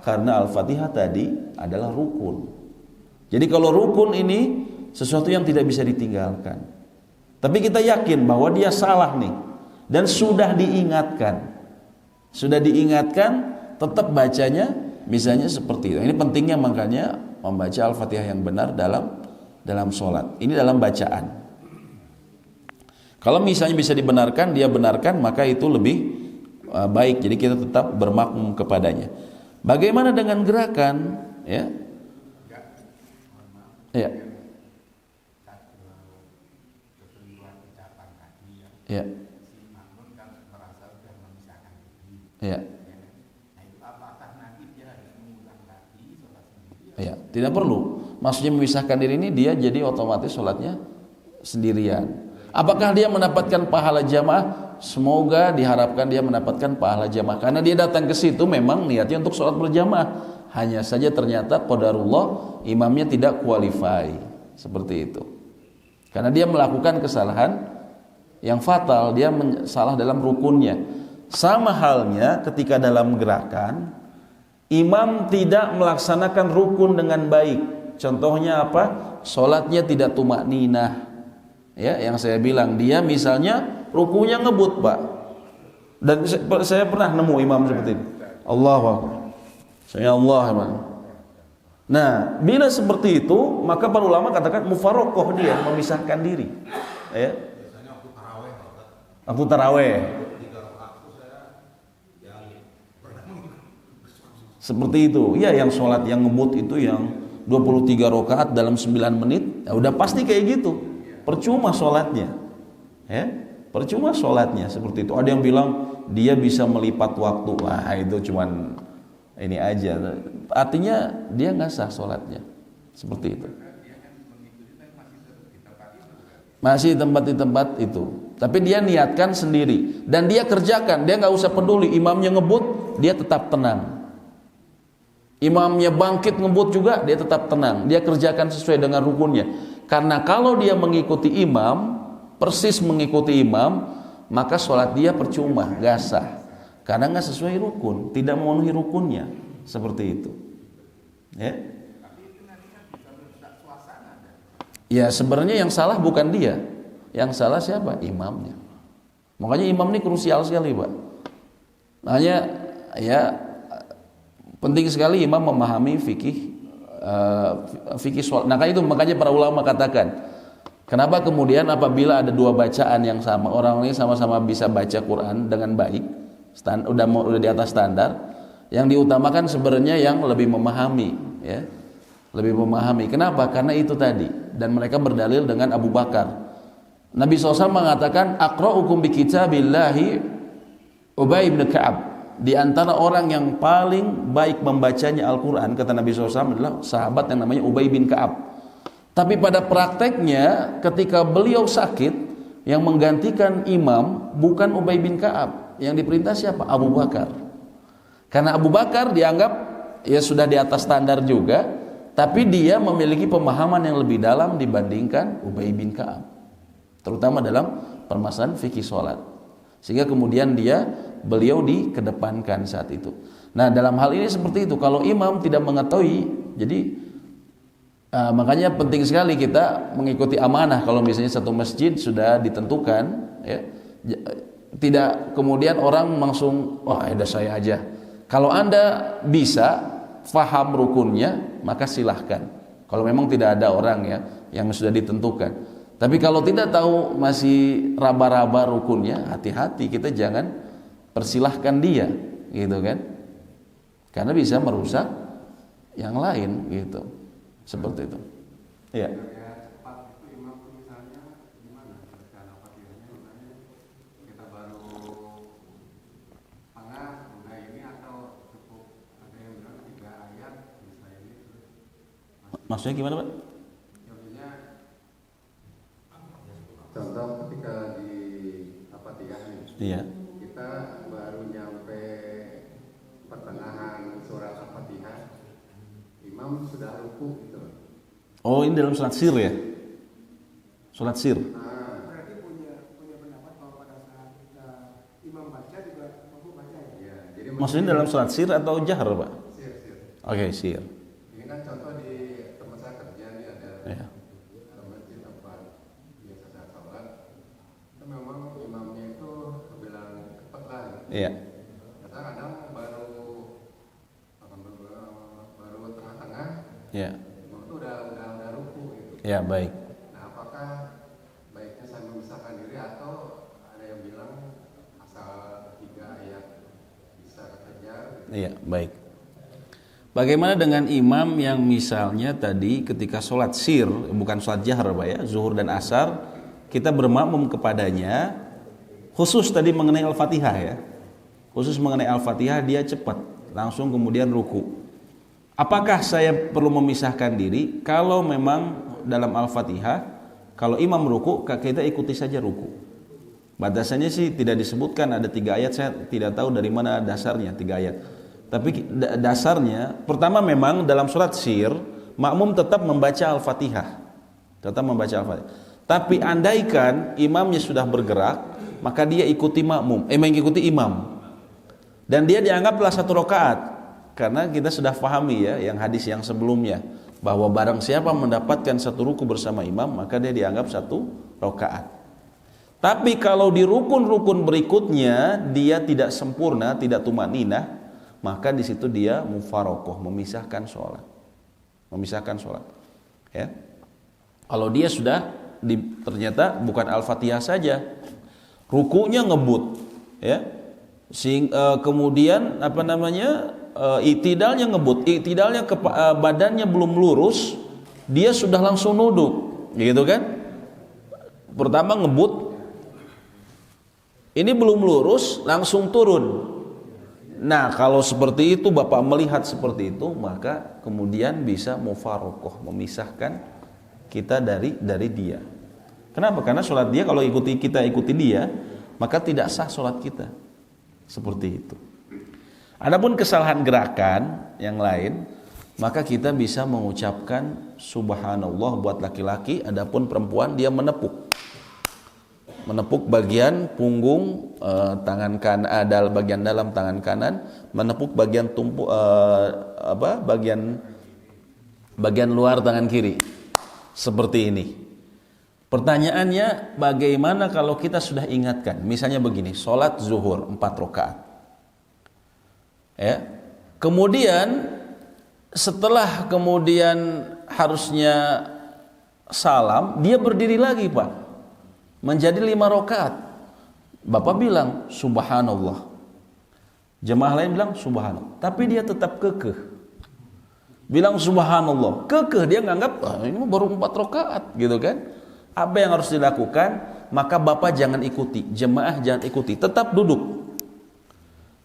Karena Al-Fatihah tadi adalah rukun. Jadi kalau rukun ini sesuatu yang tidak bisa ditinggalkan. Tapi kita yakin bahwa dia salah nih, dan sudah diingatkan, tetap bacanya misalnya seperti itu. Ini pentingnya makanya membaca Al-Fatihah yang benar dalam sholat. Ini dalam bacaan. Kalau misalnya bisa dibenarkan, dia benarkan, maka itu lebih baik. Jadi kita tetap bermakmum kepadanya. Bagaimana dengan gerakan, ya? Iya. Iya. Iya. Iya, tidak perlu. Maksudnya memisahkan diri ini dia jadi otomatis sholatnya sendirian. Apakah dia mendapatkan pahala jamaah? Semoga diharapkan dia mendapatkan pahala jamaah karena dia datang ke situ memang niatnya untuk sholat berjamaah. Hanya saja ternyata qadarullah imamnya tidak qualify seperti itu. Karena dia melakukan kesalahan yang fatal, dia salah dalam rukunnya. Sama halnya ketika dalam gerakan imam tidak melaksanakan rukun dengan baik. Contohnya apa? Sholatnya tidak tumakninah. Ya, yang saya bilang dia misalnya rukunya ngebut, Pak. Dan saya pernah nemu imam seperti itu. Allahu Akbar. Saya Allah, Imam. Nah, bila seperti itu, maka para ulama katakan mufarokoh dia memisahkan diri. Ya. Waktu taraweh. Seperti itu. Ya, yang sholat yang ngebut itu yang 23 rakaat dalam 9 menit, ya udah pasti kayak gitu. Percuma sholatnya. Ya, percuma sholatnya seperti itu. Ada yang bilang dia bisa melipat waktu. Wah, itu cuman ini aja. Artinya dia nggak sah sholatnya. Seperti itu. Masih di tempat itu. Tapi dia niatkan sendiri dan dia kerjakan. Dia nggak usah peduli imamnya ngebut, dia tetap tenang. Imamnya bangkit ngebut juga, dia tetap tenang. Dia kerjakan sesuai dengan rukunnya. Karena kalau dia mengikuti imam, persis mengikuti imam, maka sholat dia percuma, gak sah. Karena gak sesuai rukun, tidak memenuhi rukunnya. Seperti itu. Ya. Ya sebenarnya yang salah bukan dia. Yang salah siapa? Imamnya. Makanya imam ini krusial sekali, Pak. Makanya ya penting sekali imam memahami fikih sholat. Nah itu makanya para ulama katakan, kenapa kemudian apabila ada dua bacaan yang sama, orang ini sama-sama bisa baca Quran dengan baik, udah di atas standar, yang diutamakan sebenarnya yang lebih memahami, ya, lebih memahami. Kenapa? Karena itu tadi. Dan mereka berdalil dengan Abu Bakar. Nabi SAW mengatakan, aqra'ukum bi kitabillahi Ubay bin Ka'ab. Di antara orang yang paling baik membacanya Al-Quran, kata Nabi SAW, adalah sahabat yang namanya Ubay bin Ka'ab. Tapi pada prakteknya ketika beliau sakit, yang menggantikan imam bukan Ubay bin Ka'ab. Yang diperintah siapa? Abu Bakar. Karena Abu Bakar dianggap ya sudah di atas standar juga, tapi dia memiliki pemahaman yang lebih dalam dibandingkan Ubay bin Ka'ab, terutama dalam permasalahan fikih sholat. Sehingga kemudian beliau dikedepankan saat itu. Nah dalam hal ini seperti itu. Kalau imam tidak mengetahui, jadi makanya penting sekali kita mengikuti amanah. Kalau misalnya satu masjid sudah ditentukan, ya, tidak kemudian orang langsung wah ada saya aja. Kalau Anda bisa faham rukunnya, maka silahkan. Kalau memang tidak ada orang ya yang sudah ditentukan. Tapi kalau tidak tahu, masih raba-raba rukunnya, hati-hati, kita jangan persilahkan dia, gitu kan? Karena bisa merusak yang lain, gitu. Seperti itu. Iya. Maksudnya gimana, Pak? Contoh ketika di Al-Fatihah nih, Iya. kita baru nyampe pertengahan surat Al-Fatihah, imam sudah ruku gitu. Oh ini dalam sholat sir ya? Sholat sir. Berarti punya pendapat bahwa pada saat imam baca juga mampu baca ya? Ya, jadi Maksudnya dalam sholat sir atau jahar, Pak? sir. Oke, sir. Ini kan contoh di tempat saya kerja nih ada Iya. masjid tempat biasa saya sholat. Itu memang imamnya itu bilang cepat lah. Iya. Kadang baru tengah-tengah, Iya. imam itu udah ruku gitu. Ya, baik. Nah, apakah baiknya saya memisahkan diri atau ada yang bilang asal 3 ayat bisa kekejar? Iya, baik. Bagaimana dengan imam yang misalnya tadi ketika sholat sir, bukan sholat jahar Pak ya, zuhur dan asar, kita bermakmum kepadanya, khusus tadi mengenai Al-Fatihah ya, khusus mengenai Al-Fatihah dia cepat, langsung kemudian ruku. Apakah saya perlu memisahkan diri? Kalau memang dalam Al-Fatihah, kalau imam ruku, kita ikuti saja ruku. Batasannya sih tidak disebutkan, ada 3 ayat, saya tidak tahu dari mana dasarnya 3 ayat. Tapi dasarnya, pertama memang dalam surat sir, makmum tetap membaca Al-Fatihah. Tetap membaca Al-Fatihah. Tapi andaikan imamnya sudah bergerak, maka dia ikuti makmum, mengikuti imam. Dan dia dianggaplah 1 rakaat. Karena kita sudah pahami ya, yang hadis yang sebelumnya, bahwa barang siapa mendapatkan 1 ruku bersama imam, maka dia dianggap 1 rakaat. Tapi kalau di rukun-rukun berikutnya, dia tidak sempurna, tidak tumaninah, maka di situ dia mufarokoh, memisahkan sholat, ya. Kalau dia sudah ternyata bukan Al-Fatihah saja, rukunya ngebut, ya, kemudian itidalnya ngebut, itidalnya badannya belum lurus, dia sudah langsung nuduk, gitu kan? Pertama ngebut, ini belum lurus, langsung turun. Nah, kalau seperti itu Bapak melihat seperti itu, maka kemudian bisa mufarokoh, memisahkan kita dari dia. Kenapa? Karena sholat dia kalau kita ikuti dia, maka tidak sah sholat kita. Seperti itu. Adapun kesalahan gerakan yang lain, maka kita bisa mengucapkan subhanallah buat laki-laki, adapun perempuan dia menepuk bagian punggung, tangan kanan, bagian dalam tangan kanan, menepuk bagian bagian luar tangan kiri, seperti ini. Pertanyaannya, bagaimana kalau kita sudah ingatkan, misalnya begini, sholat zuhur 4 rakaat, ya, kemudian setelah harusnya salam, dia berdiri lagi Pak, menjadi 5 rakaat. Bapak bilang subhanallah, jemaah lain bilang subhanallah, tapi dia tetap kekeh bilang subhanallah, kekeh, dia nganggap ini baru 4 rakaat, gitu kan. Apa yang harus dilakukan? Maka Bapak jangan ikuti, jemaah jangan ikuti, tetap duduk.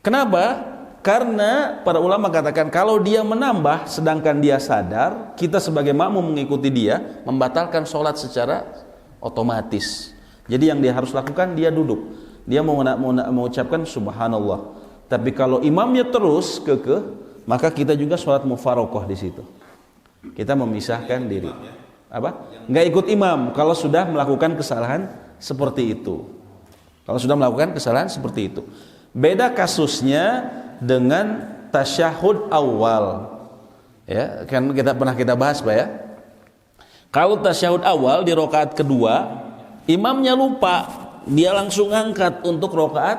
Kenapa? Karena para ulama katakan kalau dia menambah sedangkan dia sadar, kita sebagai makmum mengikuti dia, membatalkan sholat secara otomatis. Jadi yang dia harus lakukan, dia duduk, dia mengucapkan subhanallah. Tapi kalau imamnya terus kekeh, maka kita juga sholat mufarokoh di situ. Kita memisahkan diri. Apa? Nggak ikut imam kalau sudah melakukan kesalahan seperti itu. Kalau sudah melakukan kesalahan seperti itu. Beda kasusnya dengan tasyahud awal. Ya, kan kita bahas Pak ya. Kalau tasyahud awal di rakaat kedua, imamnya lupa, dia langsung angkat untuk rakaat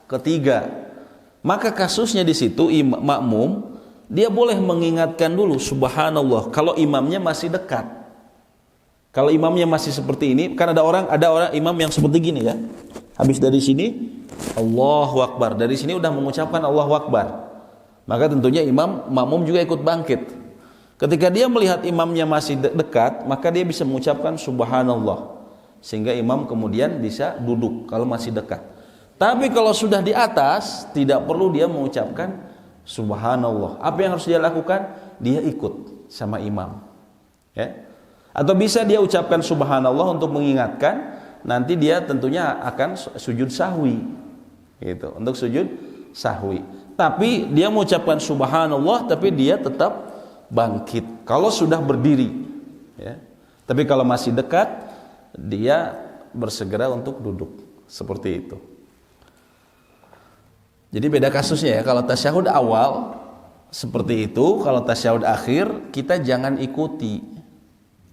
ketiga. Maka kasusnya di situ makmum dia boleh mengingatkan dulu subhanallah kalau imamnya masih dekat. Kalau imamnya masih seperti ini, kan ada orang imam yang seperti gini ya. Habis dari sini Allahu Akbar, dari sini udah mengucapkan Allahu Akbar. Maka tentunya makmum juga ikut bangkit. Ketika dia melihat imamnya masih dekat, maka dia bisa mengucapkan subhanallah, sehingga imam kemudian bisa duduk kalau masih dekat. Tapi kalau sudah di atas, tidak perlu dia mengucapkan subhanallah. Apa yang harus dia lakukan? Dia ikut sama imam, ya. Atau bisa dia ucapkan subhanallah untuk mengingatkan, nanti dia tentunya akan sujud sahwi, gitu, untuk sujud sahwi. Tapi dia mengucapkan subhanallah, tapi dia tetap bangkit kalau sudah berdiri, ya. Tapi kalau masih dekat, dia bersegera untuk duduk, seperti itu. Jadi beda kasusnya ya. Kalau tasyahud awal seperti itu, kalau tasyahud akhir kita jangan ikuti,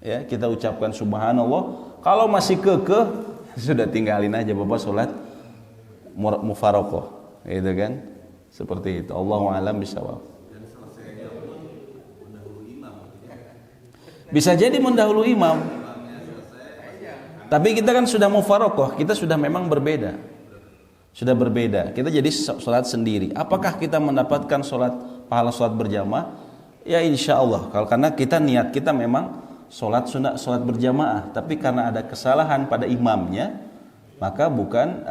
ya. Kita ucapkan subhanallah. Kalau masih kekeh, sudah tinggalin aja Bapak sholat mufarokoh, gitu kan, seperti itu. Allahu a'lam bishawab. Bisa jadi mendahului imam. Tapi kita kan sudah mufarokoh, kita sudah memang berbeda. Sudah berbeda. Kita jadi sholat sendiri. Apakah kita mendapatkan pahala sholat berjamaah? Ya insya Allah, kalau karena kita niat kita memang sholat sunat, sholat berjamaah, tapi karena ada kesalahan pada imamnya, maka bukan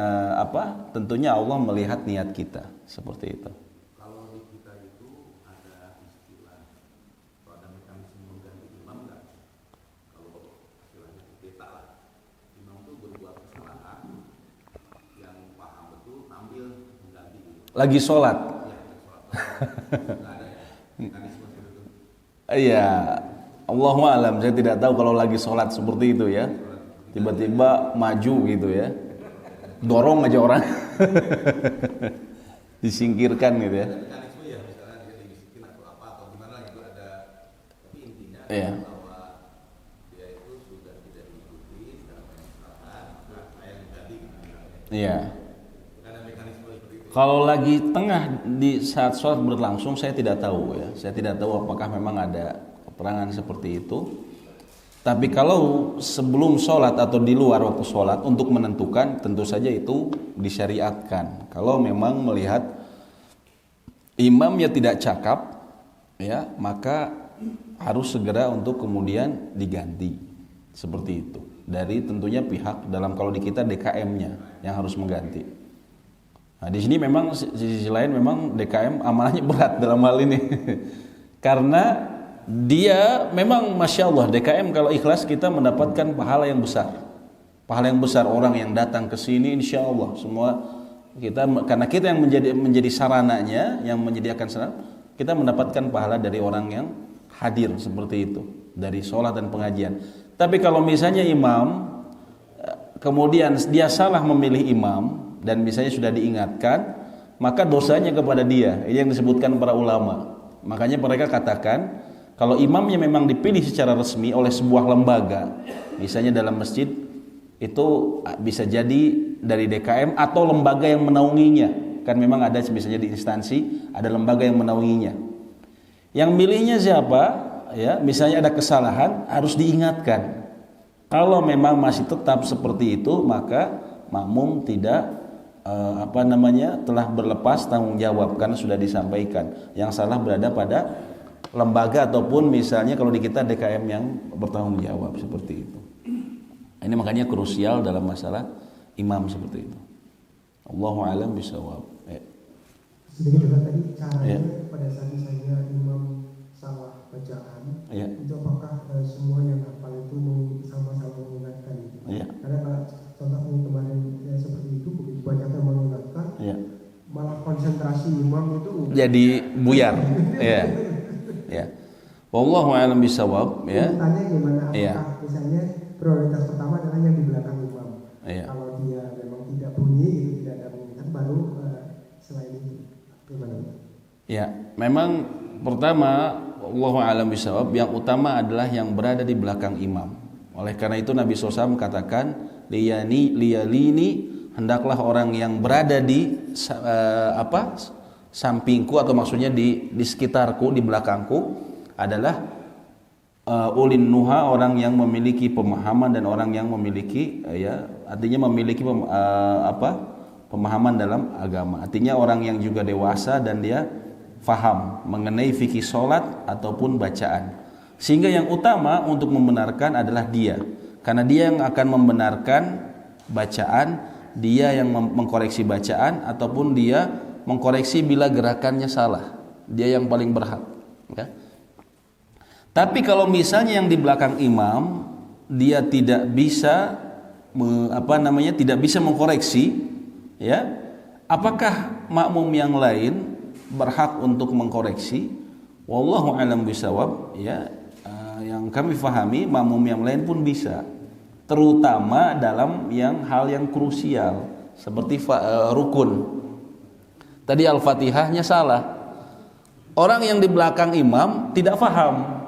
tentunya Allah melihat niat kita seperti itu. Kalau di kita itu ada istilah atau ada mekanisme mengganti imam nggak? Kalau istilahnya kita lah, imam itu berbuat kesalahan, yang paham betul tampil mengganti. Lagi sholat. Ya, sholat. Nggak ada mekanisme seperti itu. Iya, Allahu a'lam, saya tidak tahu kalau lagi sholat seperti itu ya. Tiba-tiba maju gitu ya, dorong aja orang, disingkirkan gitu ya. Mekanisme ya, misalnya dia dibisikin atau apa atau gimana gitu ada, tapi intinya Iya. bahwa dia itu sudah tidak diikuti dalam kesalahan, maka saya mengganti. Iya. Ada mekanisme seperti itu. Kalau lagi tengah di saat sholat berlangsung, saya tidak tahu ya. Saya tidak tahu apakah memang ada keterangan seperti itu. Tapi kalau sebelum sholat atau di luar waktu sholat untuk menentukan, tentu saja itu disyariatkan. Kalau memang melihat imamnya tidak cakap, ya maka harus segera untuk kemudian diganti. Seperti itu. Dari tentunya pihak dalam, kalau di kita DKM-nya yang harus mengganti. Nah di sini memang di sisi lain memang DKM amanahnya berat dalam hal ini, karena dia memang Masya Allah DKM kalau ikhlas kita mendapatkan pahala yang besar. Pahala yang besar, orang yang datang ke sini insya Allah semua kita, karena kita yang menjadi sarananya, yang menyediakan sarana, kita mendapatkan pahala dari orang yang hadir seperti itu, dari sholat dan pengajian. Tapi kalau misalnya imam kemudian dia salah memilih imam dan misalnya sudah diingatkan, maka dosanya kepada dia. Ini yang disebutkan para ulama. Makanya mereka katakan, kalau imamnya memang dipilih secara resmi oleh sebuah lembaga, misalnya dalam masjid, itu bisa jadi dari DKM atau lembaga yang menaunginya. Kan memang ada misalnya di instansi, ada lembaga yang menaunginya. Yang milihnya siapa? Ya, misalnya ada kesalahan, harus diingatkan. Kalau memang masih tetap seperti itu, maka makmum tidak telah berlepas tanggung jawab karena sudah disampaikan. Yang salah berada pada lembaga ataupun misalnya kalau di kita DKM yang bertanggung jawab seperti itu. Ini makanya krusial dalam masalah imam seperti itu. Allahu a'lam bishawab. Sedikit juga tadi caranya Ya. pada saat misalnya imam salah bacaan, Ya. itu apakah semua yang hafal itu sama-sama mengingatkan gitu? Ya. Karena kalau contohnya kemarin seperti itu, begitu banyaknya mengingatkan, Ya. malah konsentrasi imam itu Jadi buyar. Ya. Ya. Wallahu a'lam bishawab ya. Tanya gimana, apakah Iya. misalnya prioritas pertama adalah yang di belakang imam. Iya. Kalau dia memang tidak bunyi, itu tidak ada mengingat, baru selain itu gimana? Ya, memang pertama wallahu a'lam bishawab, yang utama adalah yang berada di belakang imam. Oleh karena itu Nabi SAW katakan, liyalini, hendaklah orang yang berada di sampingku, atau maksudnya di sekitarku, di belakangku adalah ulin nuha, orang yang memiliki pemahaman dan orang yang memiliki artinya memiliki pemahaman dalam agama. Artinya orang yang juga dewasa dan dia faham mengenai fikih sholat ataupun bacaan. Sehingga yang utama untuk membenarkan adalah dia, karena dia yang akan membenarkan bacaan, dia yang mengkoreksi bacaan ataupun dia mengkoreksi bila gerakannya salah. Dia yang paling berhak. Ya. Tapi kalau misalnya yang di belakang imam dia tidak bisa tidak bisa mengkoreksi, ya, apakah makmum yang lain berhak untuk mengkoreksi? Wallahu a'lam bishawab, ya. Yang kami fahami makmum yang lain pun bisa, terutama dalam hal yang krusial seperti rukun. Tadi Al-Fatihahnya salah. Orang yang di belakang imam tidak faham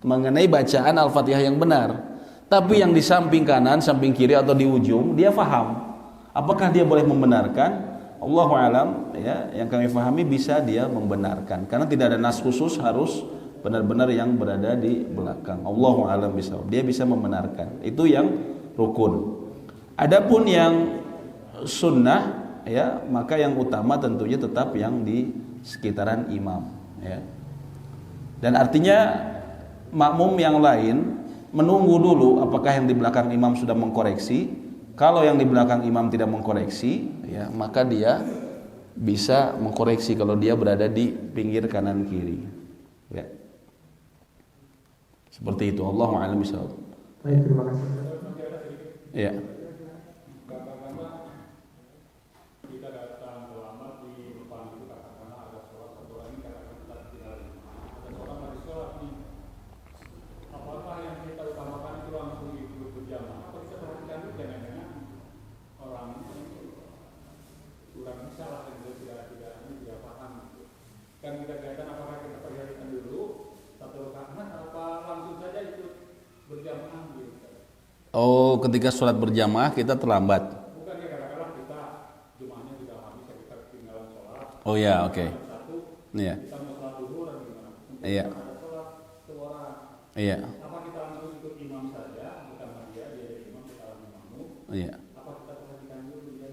mengenai bacaan Al-Fatihah yang benar. Tapi yang di samping kanan, samping kiri atau di ujung dia faham. Apakah dia boleh membenarkan? Allahu a'lam, ya, yang kami fahami bisa dia membenarkan. Karena tidak ada nas khusus harus benar-benar yang berada di belakang. Allahu a'lam bishawab. Dia bisa membenarkan. Itu yang rukun. Adapun yang sunnah, ya, maka yang utama tentunya tetap yang di sekitaran imam, ya. Dan artinya makmum yang lain menunggu dulu apakah yang di belakang imam sudah mengkoreksi. Kalau yang di belakang imam tidak mengkoreksi, ya, maka dia bisa mengkoreksi kalau dia berada di pinggir kanan kiri. Ya. Seperti itu. Allahu a'lam bishawab. Baik, terima kasih. Ya. Kan kita kaitan apakah kita perhatikan dulu satu rakaat apa langsung saja ikut berjamaah gitu. Oh, ketika sholat berjamaah kita terlambat. Bukan ya, kadang-kadang kita jumahnya sudah habis, kita ketinggalan sholat. Oh ya, oke. Satu, Iya. kita mau sholat dulu dan gimana? Iya. Ada sholat dua orang. Iya. Apa kita langsung ikut imam saja, bukan dia jadi imam, kita langsung makmum. Iya. Apa kita perhatikan dulu dia?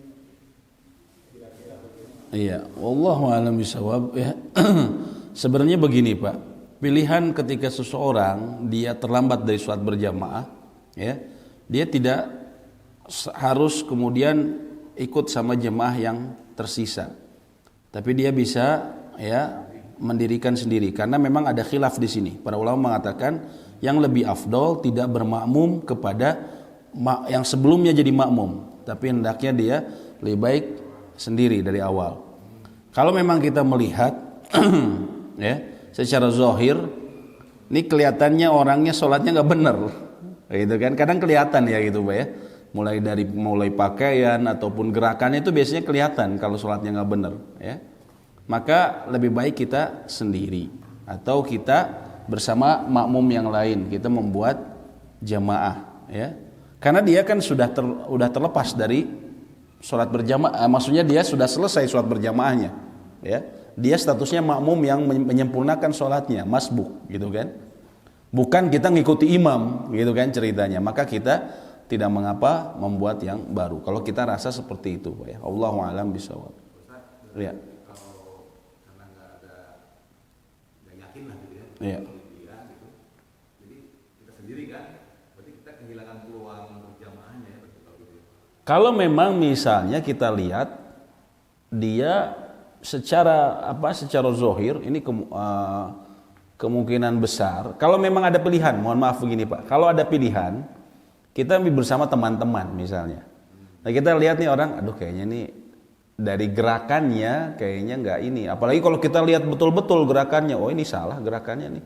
Kira-kira bagaimana? Iya, wallahu a'lam bishawab ya. Sebenarnya begini, Pak. Pilihan ketika seseorang dia terlambat dari sholat berjamaah, ya, dia tidak harus kemudian ikut sama jemaah yang tersisa. Tapi dia bisa ya mendirikan sendiri karena memang ada khilaf di sini. Para ulama mengatakan yang lebih afdol tidak bermakmum kepada yang sebelumnya jadi makmum, tapi hendaknya dia lebih baik sendiri dari awal. Kalau memang kita melihat ya secara zahir ini kelihatannya orangnya sholatnya nggak benar, gitu kan? Kadang kelihatan ya gitu, Pak ya. Mulai pakaian ataupun gerakannya itu biasanya kelihatan kalau sholatnya nggak benar, ya. Maka lebih baik kita sendiri atau kita bersama makmum yang lain, kita membuat jamaah, ya. Karena dia kan sudah terlepas dari sholat berjamaah, maksudnya dia sudah selesai sholat berjamaahnya, ya. Dia statusnya makmum yang menyempurnakan sholatnya, masbuk, gitu kan. Bukan kita ngikuti imam, gitu kan ceritanya. Maka kita tidak mengapa membuat yang baru. Kalau kita rasa seperti itu, Pak ya. Allahu a'lam bishawab. Ya. Kalau karena nggak yakin lah gitu ya. Iya. Gitu. Jadi kita sendiri kan, berarti kita kehilangan peluang berjamaahnya ya. Kalau memang misalnya kita lihat dia secara zahir ini kemungkinan besar. Kalau memang ada pilihan, mohon maaf begini Pak. Kalau ada pilihan, kita bersama teman-teman misalnya. Nah kita lihat nih orang, aduh kayaknya nih dari gerakannya kayaknya nggak ini. Apalagi kalau kita lihat betul-betul gerakannya, oh ini salah gerakannya nih.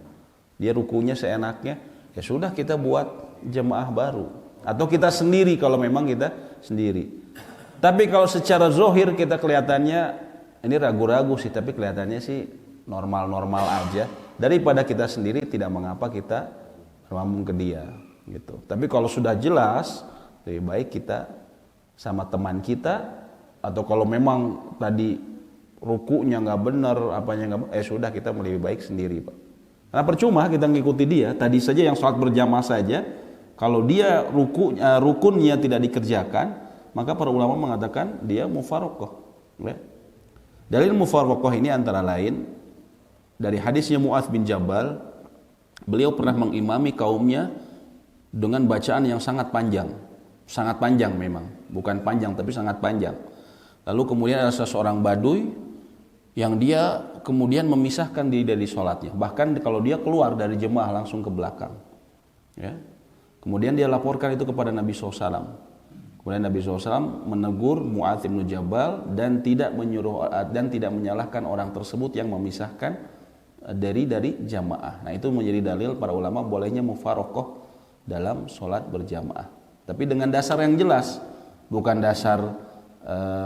Dia rukunya seenaknya. Ya sudah kita buat jemaah baru. Atau kita sendiri kalau memang kita sendiri. Tapi kalau secara zahir kita kelihatannya ini ragu-ragu sih, tapi kelihatannya sih normal-normal aja. Daripada kita sendiri tidak mengapa kita bermakmum ke dia gitu. Tapi kalau sudah jelas lebih baik kita sama teman kita, atau kalau memang tadi rukunya nggak benar, apanya nggak, sudah kita lebih baik sendiri Pak. Karena percuma kita ngikuti dia. Tadi saja yang sholat berjamaah saja, kalau dia rukunnya tidak dikerjakan, maka para ulama mengatakan dia mufaraqah. Ya. Dalil mufaraqah ini antara lain dari hadisnya Mu'adz bin Jabal, beliau pernah mengimami kaumnya dengan bacaan yang sangat panjang memang, bukan panjang tapi sangat panjang. Lalu kemudian ada seseorang Baduy yang dia kemudian memisahkan diri dari sholatnya, bahkan kalau dia keluar dari jemaah langsung ke belakang, ya. Kemudian dia laporkan itu kepada Nabi SAW. Kemudian Nabi SAW menegur Mu'adz bin Jabal dan tidak menyalahkan orang tersebut yang memisahkan dari jamaah. Nah itu menjadi dalil para ulama bolehnya mufaraqah dalam sholat berjamaah. Tapi dengan dasar yang jelas, bukan dasar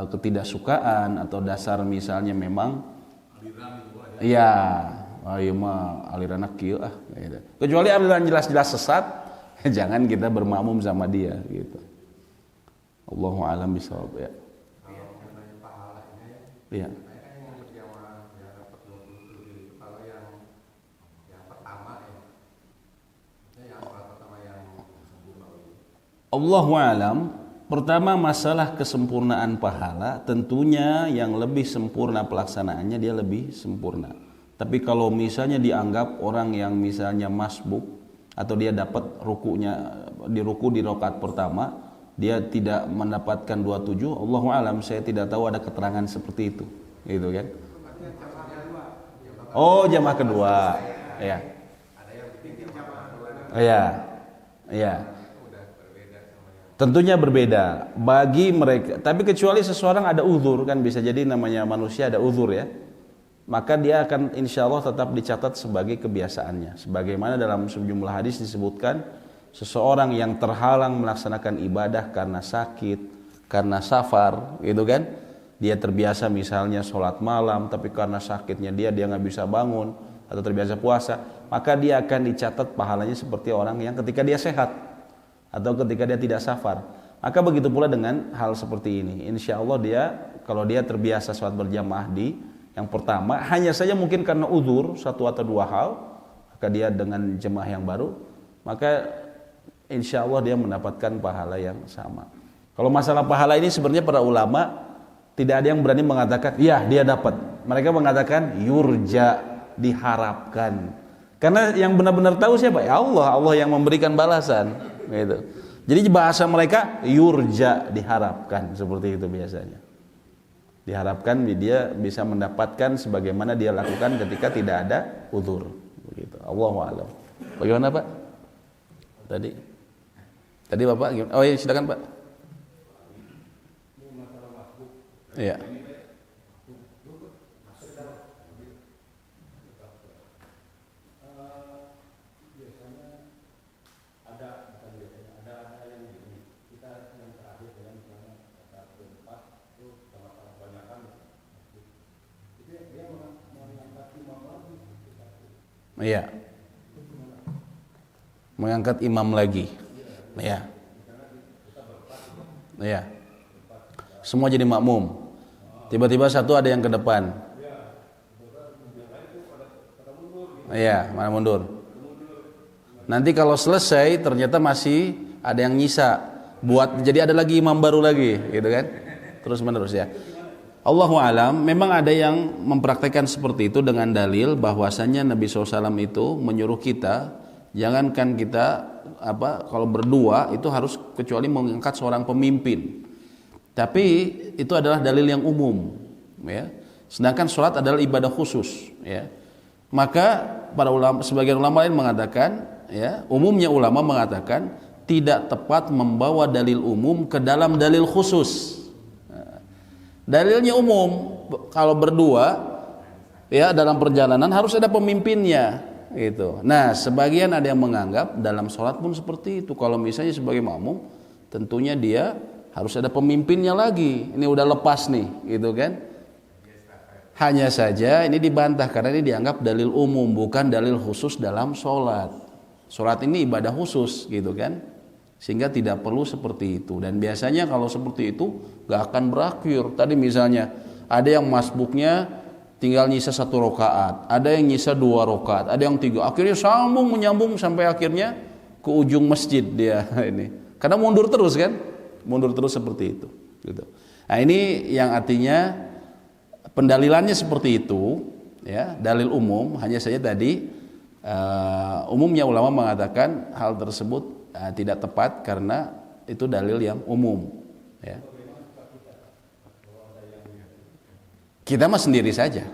ketidaksukaan atau dasar misalnya memang iya, ayo mah aliran kieu gitu. Kecuali aliran jelas-jelas sesat, jangan kita bermakmum sama dia gitu. Allahu a'lam bishawab ya. Iya. Allahu a'lam. Pertama masalah kesempurnaan pahala, tentunya yang lebih sempurna pelaksanaannya dia lebih sempurna. Tapi kalau misalnya dianggap orang yang misalnya masbuk atau dia dapat rukunya di ruku di rakaat pertama, dia tidak mendapatkan 27, Allahu alam, saya tidak tahu ada keterangan seperti itu, gitu kan? Oh, jamaah kedua, ya. Iya, iya. Tentunya berbeda bagi mereka. Tapi kecuali seseorang ada uzur, kan bisa jadi namanya manusia ada uzur ya. Maka dia akan insya Allah tetap dicatat sebagai kebiasaannya. Sebagaimana dalam sejumlah hadis disebutkan, seseorang yang terhalang melaksanakan ibadah karena sakit, karena safar, gitu kan? Dia terbiasa misalnya sholat malam, tapi karena sakitnya dia nggak bisa bangun, atau terbiasa puasa, maka dia akan dicatat pahalanya seperti orang yang ketika dia sehat, atau ketika dia tidak safar. Maka begitu pula dengan hal seperti ini. Insya Allah dia, kalau dia terbiasa sholat berjamaah di yang pertama, hanya saja mungkin karena uzur satu atau dua hal, maka dia dengan jemaah yang baru, maka insya Allah dia mendapatkan pahala yang sama. Kalau masalah pahala ini sebenarnya para ulama tidak ada yang berani mengatakan ya dia dapat. Mereka mengatakan yurja, diharapkan. Karena yang benar-benar tahu siapa? Ya Allah, Allah yang memberikan balasan, gitu. Jadi bahasa mereka yurja, diharapkan, seperti itu biasanya. Diharapkan dia bisa mendapatkan sebagaimana dia lakukan ketika tidak ada uzur, begitu. Allahu a'lam. Bagaimana Pak? Tadi Bapak gimana? Oh iya, silakan Pak. Iya. Iya. Mengangkat imam lagi. Iya. Iya. Semua jadi makmum. Tiba-tiba satu ada yang ke depan. Iya, mana mundur. Nanti kalau selesai ternyata masih ada yang nyisa. Jadi ada lagi imam baru lagi, gitu kan? Terus menerus ya. Allahu alam, memang ada yang mempraktekkan seperti itu dengan dalil bahwasanya Nabi SAW itu menyuruh kita, jangankan kita kalau berdua itu harus kecuali mengangkat seorang pemimpin. Tapi itu adalah dalil yang umum, ya. Sedangkan sholat adalah ibadah khusus, ya. Maka para ulama, sebagian ulama lain mengatakan, ya, umumnya ulama mengatakan tidak tepat membawa dalil umum ke dalam dalil khusus. Dalilnya umum, kalau berdua ya dalam perjalanan harus ada pemimpinnya, gitu. Nah, sebagian ada yang menganggap dalam sholat pun seperti itu. Kalau misalnya sebagai makmum, tentunya dia harus ada pemimpinnya lagi. Ini udah lepas nih, gitu kan? Hanya saja ini dibantah karena ini dianggap dalil umum, bukan dalil khusus dalam sholat. Sholat ini ibadah khusus, gitu kan? Sehingga tidak perlu seperti itu. Dan biasanya kalau seperti itu gak akan berakhir. Tadi misalnya ada yang masbuknya tinggal nyisa 1 rakaat, ada yang nyisa 2 rakaat, ada yang 3. Akhirnya menyambung sampai akhirnya ke ujung masjid dia ini. Karena mundur terus kan? Mundur terus seperti itu, gitu. Nah, ini yang artinya pendalilannya seperti itu, ya, dalil umum. Hanya saja tadi umumnya ulama mengatakan hal tersebut tidak tepat karena itu dalil yang umum, ya. Kita mah sendiri saja.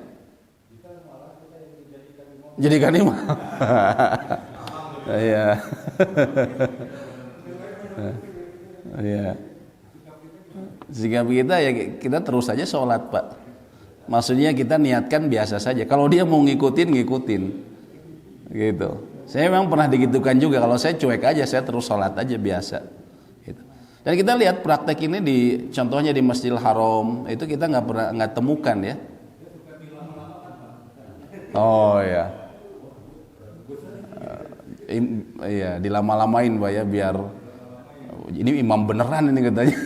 Jadikan imam. Iya. Iya. Sikap kita ya kita terus saja sholat, Pak. Maksudnya kita niatkan biasa saja. Kalau dia mau ngikutin, gitu. Saya memang pernah digitukan juga. Kalau saya cuek aja, saya terus sholat aja biasa. Gitu. Dan kita lihat praktek ini contohnya di Masjidil Haram itu kita nggak temukan ya. Oh ya. Iya, dilama-lamain Pak ya biar ini imam beneran ini katanya.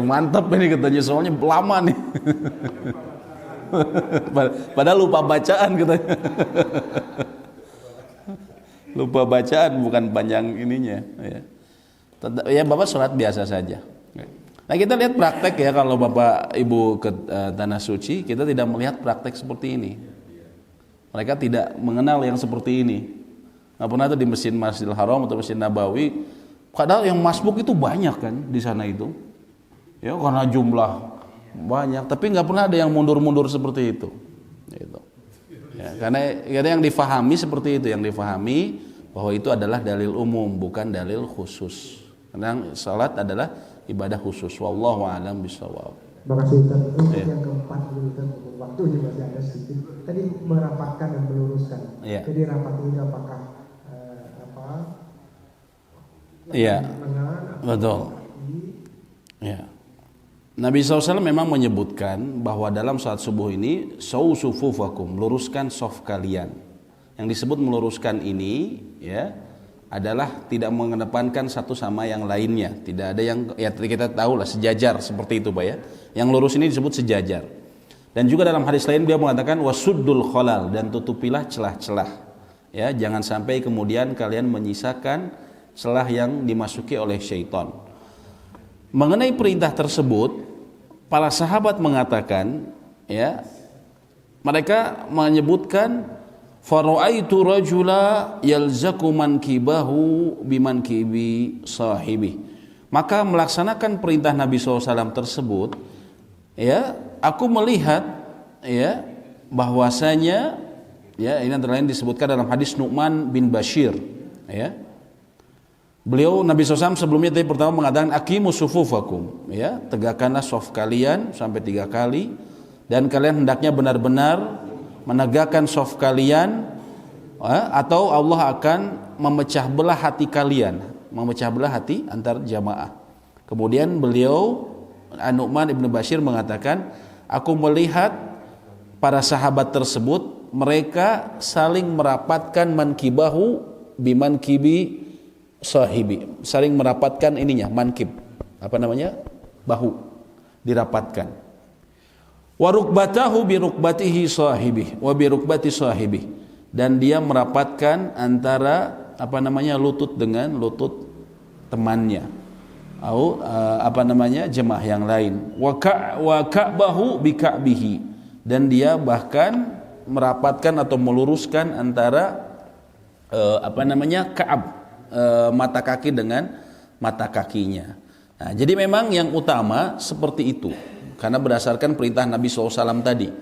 Mantap ini katanya soalnya lama nih. Padahal lupa bacaan katanya. Lupa bacaan bukan panjang ininya ya. Ya Bapak sholat biasa saja. Nah kita lihat praktek ya, kalau Bapak Ibu ke Tanah Suci, kita tidak melihat praktek seperti ini. Mereka tidak mengenal yang seperti ini. Nggak pernah tuh di Masjidil Haram atau Masjid Nabawi. Padahal yang masbuk itu banyak kan di sana itu. Ya karena jumlah banyak, tapi nggak pernah ada yang mundur-mundur seperti itu. Gitu. Ya, karena yang difahami seperti itu, yang difahami bahwa itu adalah dalil umum, bukan dalil khusus. Karena salat adalah ibadah khusus. Wallahu a'lam bishawab. Terima kasih Ustaz. Untuk yang keempat dulu Ustaz, waktunya masih ada sedikit. Tadi merapatkan dan meluruskan. Iya. Jadi rapat ini apakah Iya. Betul. Ya. Nabi SAW memang menyebutkan bahwa dalam saat subuh ini sawu sufufakum, luruskan saf kalian. Yang disebut meluruskan ini ya adalah tidak mengedepankan satu sama yang lainnya. Tidak ada yang, ya kita tahu lah, sejajar seperti itu Pak ya. Yang lurus ini disebut sejajar. Dan juga dalam hadis lain beliau mengatakan wasuddul khalal, dan tutupilah celah-celah. Ya, jangan sampai kemudian kalian menyisakan celah yang dimasuki oleh syaitan. Mengenai perintah tersebut, para sahabat mengatakan, ya, mereka menyebutkan fara'aitu rajula yalzaku mankibahu bimankibi sahibi. Maka melaksanakan perintah Nabi SAW tersebut, ya, aku melihat, ya, bahwasanya, ya, ini antara lain disebutkan dalam hadis Nu'man bin Bashir, ya. Beliau Nabi SAW sebelumnya tadi pertama mengatakan aqimus sufufakum, ya, tegakkanlah shaf kalian sampai 3 kali, dan kalian hendaknya benar-benar menegakkan shaf kalian, atau Allah akan memecah belah hati kalian, memecah belah hati antar jamaah. Kemudian beliau Nu'man ibn Bashir mengatakan, aku melihat para sahabat tersebut mereka saling merapatkan mankibahu bimankibi sahibi, saling merapatkan ininya, mankib, apa namanya, bahu dirapatkan. Wa rukbatahu bi rukbatihi sahibi wa bi rukbati sahibi, dan dia merapatkan antara apa namanya lutut dengan lutut temannya, atau apa namanya jemaah yang lain. Wa ka'bahu bi ka'bihi, dan dia bahkan merapatkan atau meluruskan antara apa namanya ka'ab, mata kaki dengan mata kakinya. Nah, jadi memang yang utama seperti itu, karena berdasarkan perintah Nabi SAW tadi.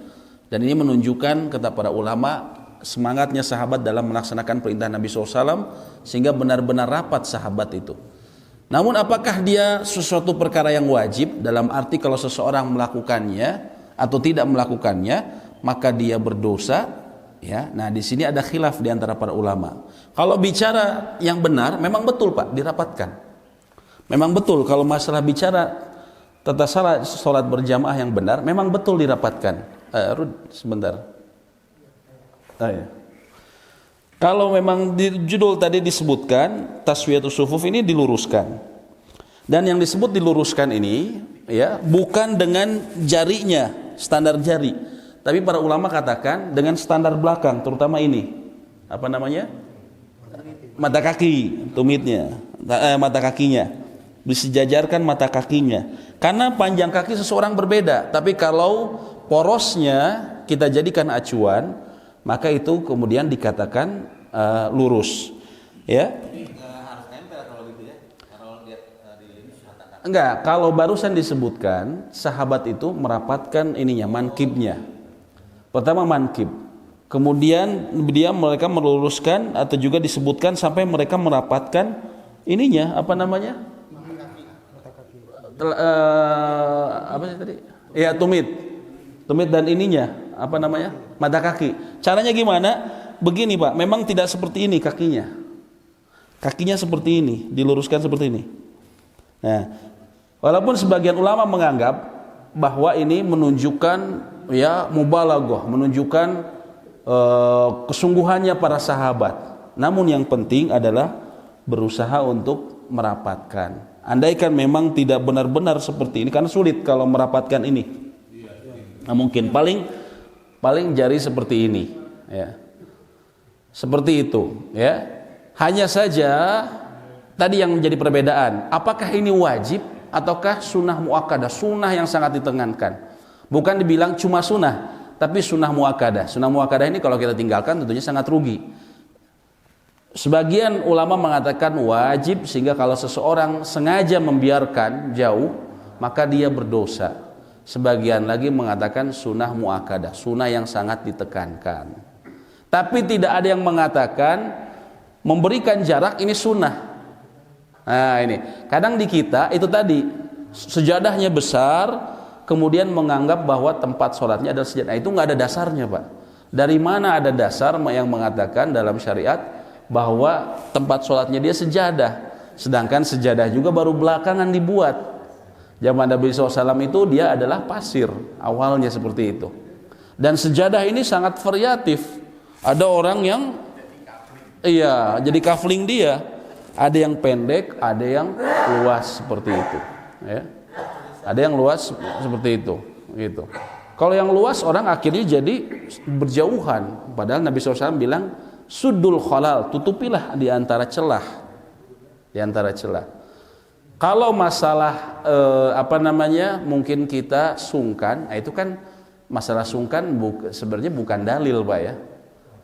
Dan ini menunjukkan kata para ulama semangatnya sahabat dalam melaksanakan perintah Nabi SAW, sehingga benar-benar rapat sahabat itu. Namun apakah dia sesuatu perkara yang wajib, dalam arti kalau seseorang melakukannya atau tidak melakukannya maka dia berdosa? Ya, nah di sini ada khilaf di antara para ulama. Kalau bicara yang benar, memang betul Pak, dirapatkan. Memang betul kalau masalah bicara tata salat berjamaah yang benar, memang betul dirapatkan. Rud, sebentar. Ya. Kalau memang di judul tadi disebutkan taswiyatus sufuf, ini diluruskan. Dan yang disebut diluruskan ini, ya, bukan dengan jarinya, standar jari. Tapi para ulama katakan dengan standar belakang, terutama ini, apa namanya, mata kaki, tumitnya, mata kakinya, disejajarkan mata kakinya. Karena panjang kaki seseorang berbeda, tapi kalau porosnya kita jadikan acuan, maka itu kemudian dikatakan lurus, ya. Enggak, kalau barusan disebutkan sahabat itu merapatkan ininya, mankibnya. Pertama mankib, kemudian mereka meluruskan, atau juga disebutkan sampai mereka merapatkan ininya, apa namanya, apa sih tadi? Ya, tumit dan ininya, apa namanya, mata kaki. Caranya gimana? Begini Pak, memang tidak seperti ini kakinya seperti ini, diluruskan seperti ini. Nah, walaupun sebagian ulama menganggap bahwa ini menunjukkan, ya, mubalaghah, menunjukkan kesungguhannya para sahabat. Namun yang penting adalah berusaha untuk merapatkan. Andaikan memang tidak benar-benar seperti ini, karena sulit kalau merapatkan ini. Nah, mungkin paling jari seperti ini, ya. Seperti itu, ya. Hanya saja tadi yang menjadi perbedaan, apakah ini wajib ataukah sunnah muakkadah, sunnah yang sangat ditekankan. Bukan dibilang cuma sunnah, tapi sunnah muakkadah. Sunnah muakkadah ini kalau kita tinggalkan tentunya sangat rugi. Sebagian ulama mengatakan wajib, sehingga kalau seseorang sengaja membiarkan jauh maka dia berdosa. Sebagian lagi mengatakan sunnah muakkadah, sunnah yang sangat ditekankan. Tapi tidak ada yang mengatakan memberikan jarak ini sunnah. Nah ini, kadang di kita itu tadi sejadahnya besar, kemudian menganggap bahwa tempat sholatnya adalah sejadah. Itu nggak ada dasarnya, Pak. Dari mana ada dasar yang mengatakan dalam syariat bahwa tempat sholatnya dia sejadah, sedangkan sejadah juga baru belakangan dibuat. Zaman Nabi SAW itu dia adalah pasir, awalnya seperti itu. Dan sejadah ini sangat variatif. Ada orang yang jadi kafling dia, ada yang pendek, ada yang luas seperti itu, ya. Ada yang luas seperti itu, gitu. Kalau yang luas orang akhirnya jadi berjauhan. Padahal Nabi SAW bilang suddul khalal, tutupilah di antara celah, di antara celah. Kalau masalah mungkin kita sungkan, itu kan masalah sungkan sebenarnya bukan dalil, Pak, ya.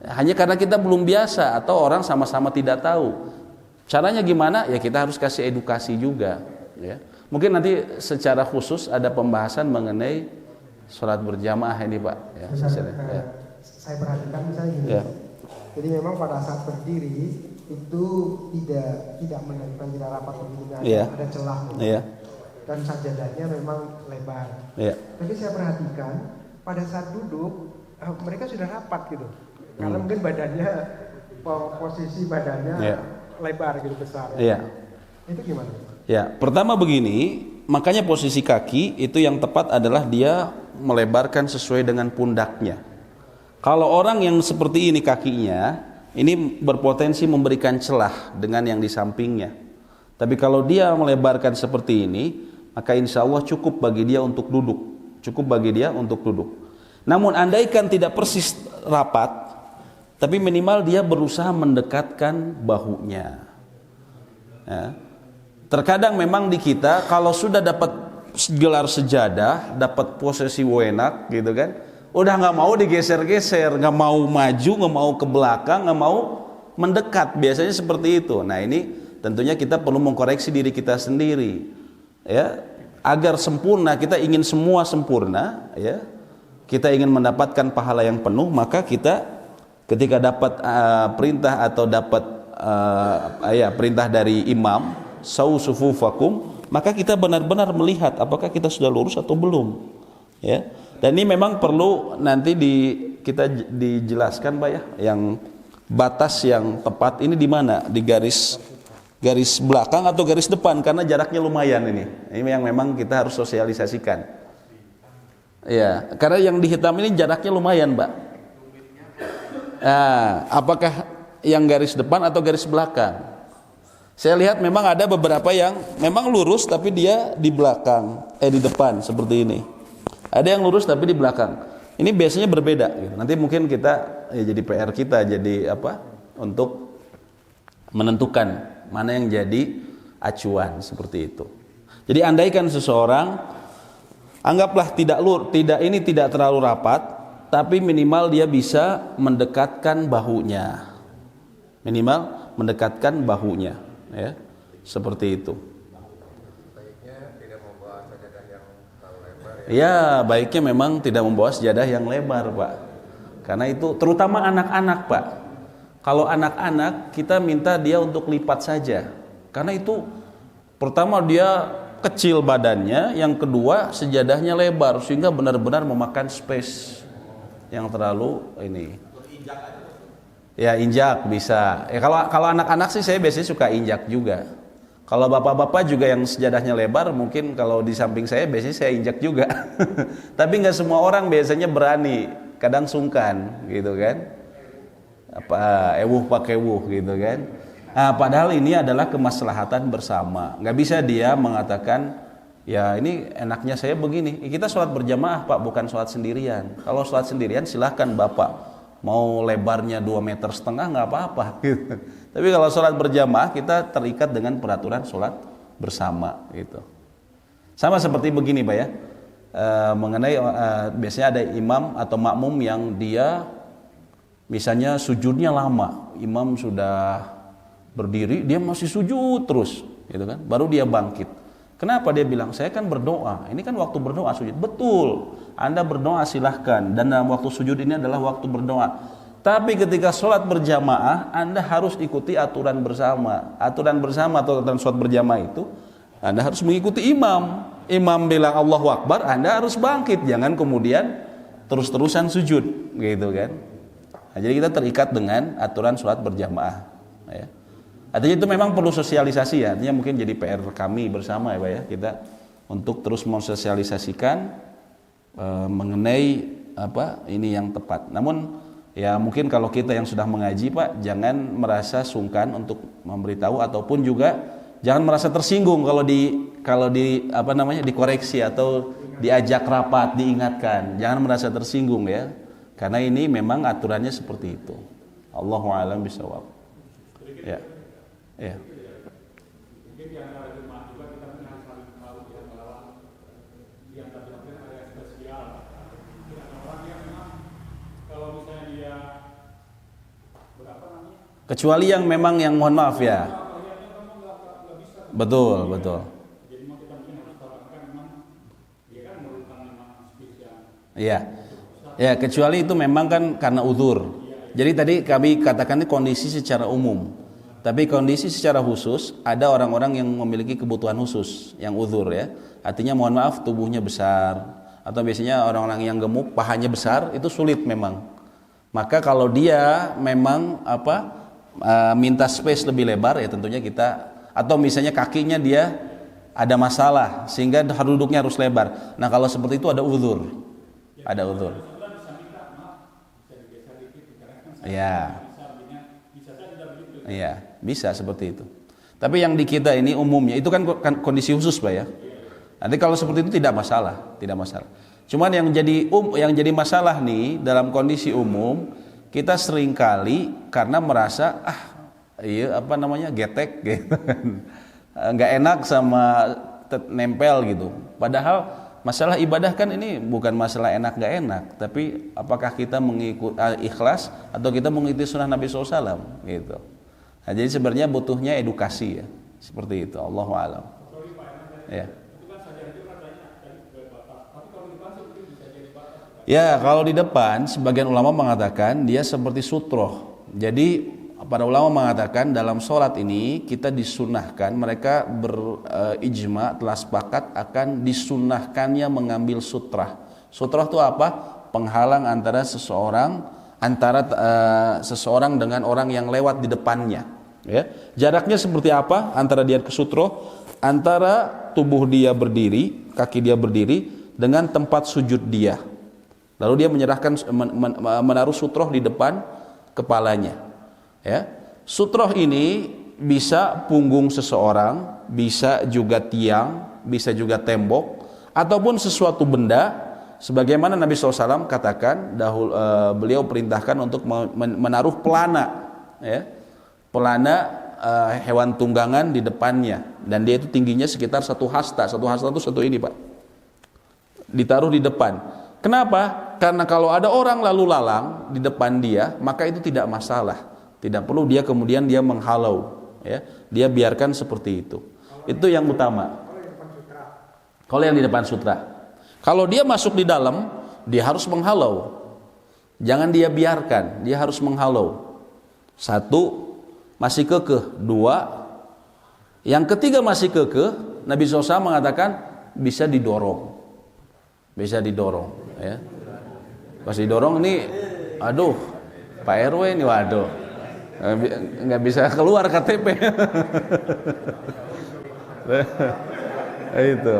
Hanya karena kita belum biasa atau orang sama-sama tidak tahu. Caranya gimana? Ya kita harus kasih edukasi juga, ya. Mungkin nanti secara khusus ada pembahasan mengenai sholat berjamaah ini, Pak, ya. Saya perhatikan misalnya gini. Ya. Jadi memang pada saat berdiri itu tidak menentukan, tidak rapat begini, ada celah, dan sajadahnya memang lebar. Tapi saya perhatikan pada saat duduk mereka sudah rapat gitu, karena mungkin badannya, posisi badannya lebar gitu, besar. Itu gimana? Ya, pertama begini, makanya posisi kaki itu yang tepat adalah dia melebarkan sesuai dengan pundaknya. Kalau orang yang seperti ini kakinya, ini berpotensi memberikan celah dengan yang di sampingnya. Tapi kalau dia melebarkan seperti ini, maka insya Allah cukup bagi dia untuk duduk. Cukup bagi dia untuk duduk. Namun andaikan tidak persis rapat, tapi minimal dia berusaha mendekatkan bahunya. Ya. Terkadang memang di kita kalau sudah dapat gelar sejadah, dapat posisi wenak gitu kan, udah nggak mau digeser-geser, nggak mau maju, nggak mau ke belakang, nggak mau mendekat. Biasanya seperti itu. Nah ini tentunya kita perlu mengkoreksi diri kita sendiri, ya, agar sempurna. Kita ingin semua sempurna, ya. Kita ingin mendapatkan pahala yang penuh, maka kita ketika dapat perintah atau dapat perintah dari imam, sawu sufufakum, maka kita benar-benar melihat apakah kita sudah lurus atau belum, ya. Dan ini memang perlu nanti kita dijelaskan, Pak, ya, yang batas yang tepat ini di mana, di garis belakang atau garis depan, karena jaraknya lumayan ini. Ini yang memang kita harus sosialisasikan. Ya, karena yang di hitam ini jaraknya lumayan, Pak. Nah, apakah yang garis depan atau garis belakang? Saya lihat memang ada beberapa yang memang lurus tapi dia di belakang, di depan seperti ini. Ada yang lurus tapi di belakang. Ini biasanya berbeda. Nanti mungkin kita jadi PR kita jadi untuk menentukan mana yang jadi acuan seperti itu. Jadi andaikan seseorang anggaplah tidak terlalu rapat, tapi minimal dia bisa mendekatkan bahunya. Minimal mendekatkan bahunya, ya. Seperti itu. Ya, baiknya memang tidak membawa sejadah yang lebar, Pak. Karena itu terutama anak-anak, Pak. Kalau anak-anak kita minta dia untuk lipat saja. Karena itu pertama dia kecil badannya, yang kedua sejadahnya lebar sehingga benar-benar memakan space yang terlalu ini. Ya, injak bisa. Kalau anak-anak sih saya biasanya suka injak juga. Kalau bapak-bapak juga yang sejadahnya lebar, mungkin kalau di samping saya biasanya saya injak juga. Tapi nggak semua orang biasanya berani, kadang sungkan, gitu kan? Pakai ewuh gitu kan? Nah, padahal ini adalah kemaslahatan bersama. Nggak bisa dia mengatakan, ya ini enaknya saya begini. Kita sholat berjamaah, Pak, bukan sholat sendirian. Kalau sholat sendirian silahkan Bapak. Mau lebarnya 2,5 meter nggak apa-apa gitu. Tapi kalau sholat berjamaah kita terikat dengan peraturan sholat bersama gitu. Sama seperti begini Pak ya, mengenai biasanya ada imam atau makmum yang dia misalnya sujudnya lama, imam sudah berdiri, dia masih sujud terus, gitu kan? Baru dia bangkit. Kenapa dia bilang? Saya kan berdoa. Ini kan waktu berdoa sujud. Betul. Anda berdoa silahkan. Dan dalam waktu sujud ini adalah waktu berdoa. Tapi ketika sholat berjamaah, Anda harus ikuti aturan bersama. Aturan bersama atau aturan sholat berjamaah itu, Anda harus mengikuti imam. Imam bilang Allahu Akbar, Anda harus bangkit. Jangan kemudian terus-terusan sujud, gitu kan? Nah, jadi kita terikat dengan aturan sholat berjamaah. Ya. Artinya itu memang perlu sosialisasi ya. Artinya mungkin jadi PR kami bersama ya Pak ya, kita untuk terus mensosialisasikan mengenai apa ini yang tepat. Namun ya mungkin kalau kita yang sudah mengaji Pak, jangan merasa sungkan untuk memberitahu ataupun juga jangan merasa tersinggung kalau di apa namanya dikoreksi atau diajak rapat, diingatkan. Jangan merasa tersinggung ya. Karena ini memang aturannya seperti itu. Allahu a'lam bishawab. Ya. Ya. Mungkin di antara jemaah juga kita harus saling tahu ya bahwa di antara jemaah ada yang spesial. Mungkin ada orang yang memang kalau misalnya dia berapa namanya? Kecuali yang memang yang mohon maaf ya. Betul, betul. Jadi mau kita mungkin harus tawarkan memang dia kan merupakan memang spesial. Iya. Ya, kecuali itu memang kan karena uzur. Jadi tadi kami katakan ini kondisi secara umum. Tapi kondisi secara khusus ada orang-orang yang memiliki kebutuhan khusus yang uzur ya. Artinya mohon maaf tubuhnya besar atau biasanya orang-orang yang gemuk pahanya besar itu sulit memang. Maka kalau dia memang minta space lebih lebar ya tentunya kita, atau misalnya kakinya dia ada masalah sehingga duduknya harus lebar. Nah, kalau seperti itu ada uzur. Ada uzur. Ya. Iya, bisa seperti itu. Tapi yang di kita ini umumnya itu kan kondisi khusus Pak ya. Nanti kalau seperti itu tidak masalah, tidak masalah. Cuman yang jadi masalah nih dalam kondisi umum, kita seringkali karena merasa getek gitu kan. Enggak enak sama nempel gitu. Padahal masalah ibadah kan ini bukan masalah enak enggak enak, tapi apakah kita mengikuti ikhlas atau kita mengikuti sunnah Nabi SAW gitu. Nah, jadi sebenarnya butuhnya edukasi ya, seperti itu. Allahu a'lam. Ya. Ya, kalau di depan sebagian ulama mengatakan dia seperti sutroh. Jadi para ulama mengatakan dalam sholat ini kita disunahkan, mereka berijma telah sepakat akan disunahkannya mengambil sutrah. Sutrah itu apa? Penghalang antara seseorang dengan orang yang lewat di depannya ya. Jaraknya seperti apa antara dia ke sutroh? Antara tubuh dia berdiri, kaki dia berdiri dengan tempat sujud dia. Lalu dia menaruh sutroh di depan kepalanya ya. Sutroh ini bisa punggung seseorang, bisa juga tiang, bisa juga tembok ataupun sesuatu benda. Sebagaimana Nabi SAW katakan, beliau perintahkan untuk menaruh pelana, ya, pelana hewan tunggangan di depannya, dan dia itu tingginya sekitar 1 hasta. 1 hasta itu satu ini Pak, ditaruh di depan. Kenapa? Karena kalau ada orang lalu lalang di depan dia, maka itu tidak masalah, tidak perlu dia kemudian dia menghalau, ya, dia biarkan seperti itu. Itu yang utama. Kalau yang di depan sutra. Kalau dia masuk di dalam, dia harus menghalau. Jangan dia biarkan, dia harus menghalau. 1, masih kekeh. 2, yang ketiga masih kekeh, Nabi SAW mengatakan bisa didorong. Bisa didorong. Ya. Pas didorong ini, aduh, Pak RW ini waduh. Nggak bisa keluar KTP. Itu.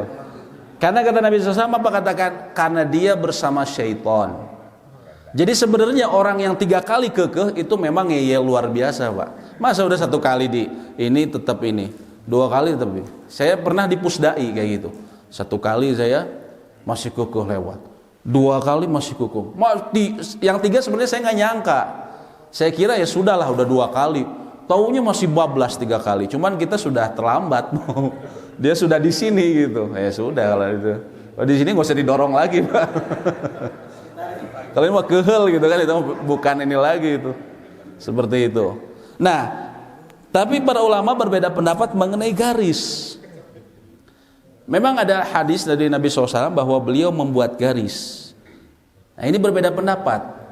Karena kata Nabi SAW apa katakan? Karena dia bersama syaitan. Jadi sebenarnya orang yang 3 kali kekeh itu memang ngeyel luar biasa Pak. Masa udah 1 kali ini tetap ini, 2 kali tetap ini. Saya pernah di Pusdai kayak gitu. 1 kali saya masih kekeh lewat, 2 kali masih kekeh. Yang 3 sebenarnya saya nggak nyangka. Saya kira ya sudahlah udah 2 kali. Taunya masih bablas 3 kali. Cuman kita sudah terlambat dia sudah di sini gitu. Ya sudah kalau itu. Kalau di sini nggak usah didorong lagi, Pak. Kalau ini mah kehel gitu kan, itu bukan ini lagi itu. Seperti itu. Nah, tapi para ulama berbeda pendapat mengenai garis. Memang ada hadis dari Nabi SAW bahwa beliau membuat garis. Nah, ini berbeda pendapat.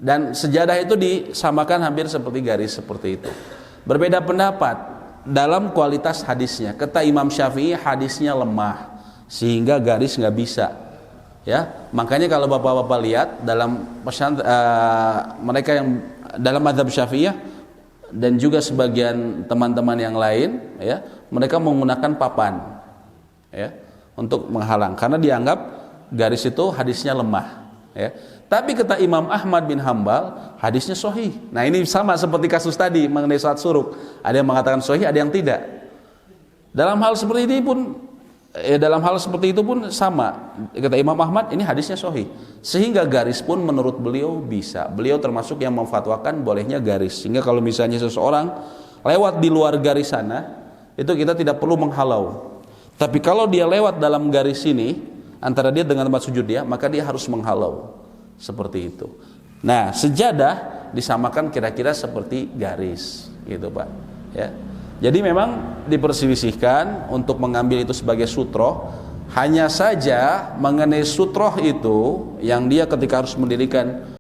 Dan sejadah itu disamakan hampir seperti garis seperti itu. Berbeda pendapat dalam kualitas hadisnya. Kata Imam Syafi'i hadisnya lemah sehingga garis nggak bisa. Ya, makanya kalau bapak-bapak lihat dalam mereka yang dalam mazhab Syafi'iyah dan juga sebagian teman-teman yang lain, ya, mereka menggunakan papan, ya, untuk menghalang karena dianggap garis itu hadisnya lemah, ya. Tapi kata Imam Ahmad bin Hambal hadisnya sahih. Nah, ini sama seperti kasus tadi mengenai salat suruk. Ada yang mengatakan sahih, ada yang tidak. Dalam hal seperti ini pun sama. Kata Imam Ahmad ini hadisnya sahih. Sehingga garis pun menurut beliau bisa. Beliau termasuk yang memfatwakan bolehnya garis. Sehingga kalau misalnya seseorang lewat di luar garis sana, itu kita tidak perlu menghalau. Tapi kalau dia lewat dalam garis ini antara dia dengan tempat sujud dia, maka dia harus menghalau. Seperti itu. Nah, sejadah disamakan kira-kira seperti garis, gitu Pak. Ya. Jadi memang diperselisihkan untuk mengambil itu sebagai sutroh. Hanya saja mengenai sutroh itu yang dia ketika harus mendirikan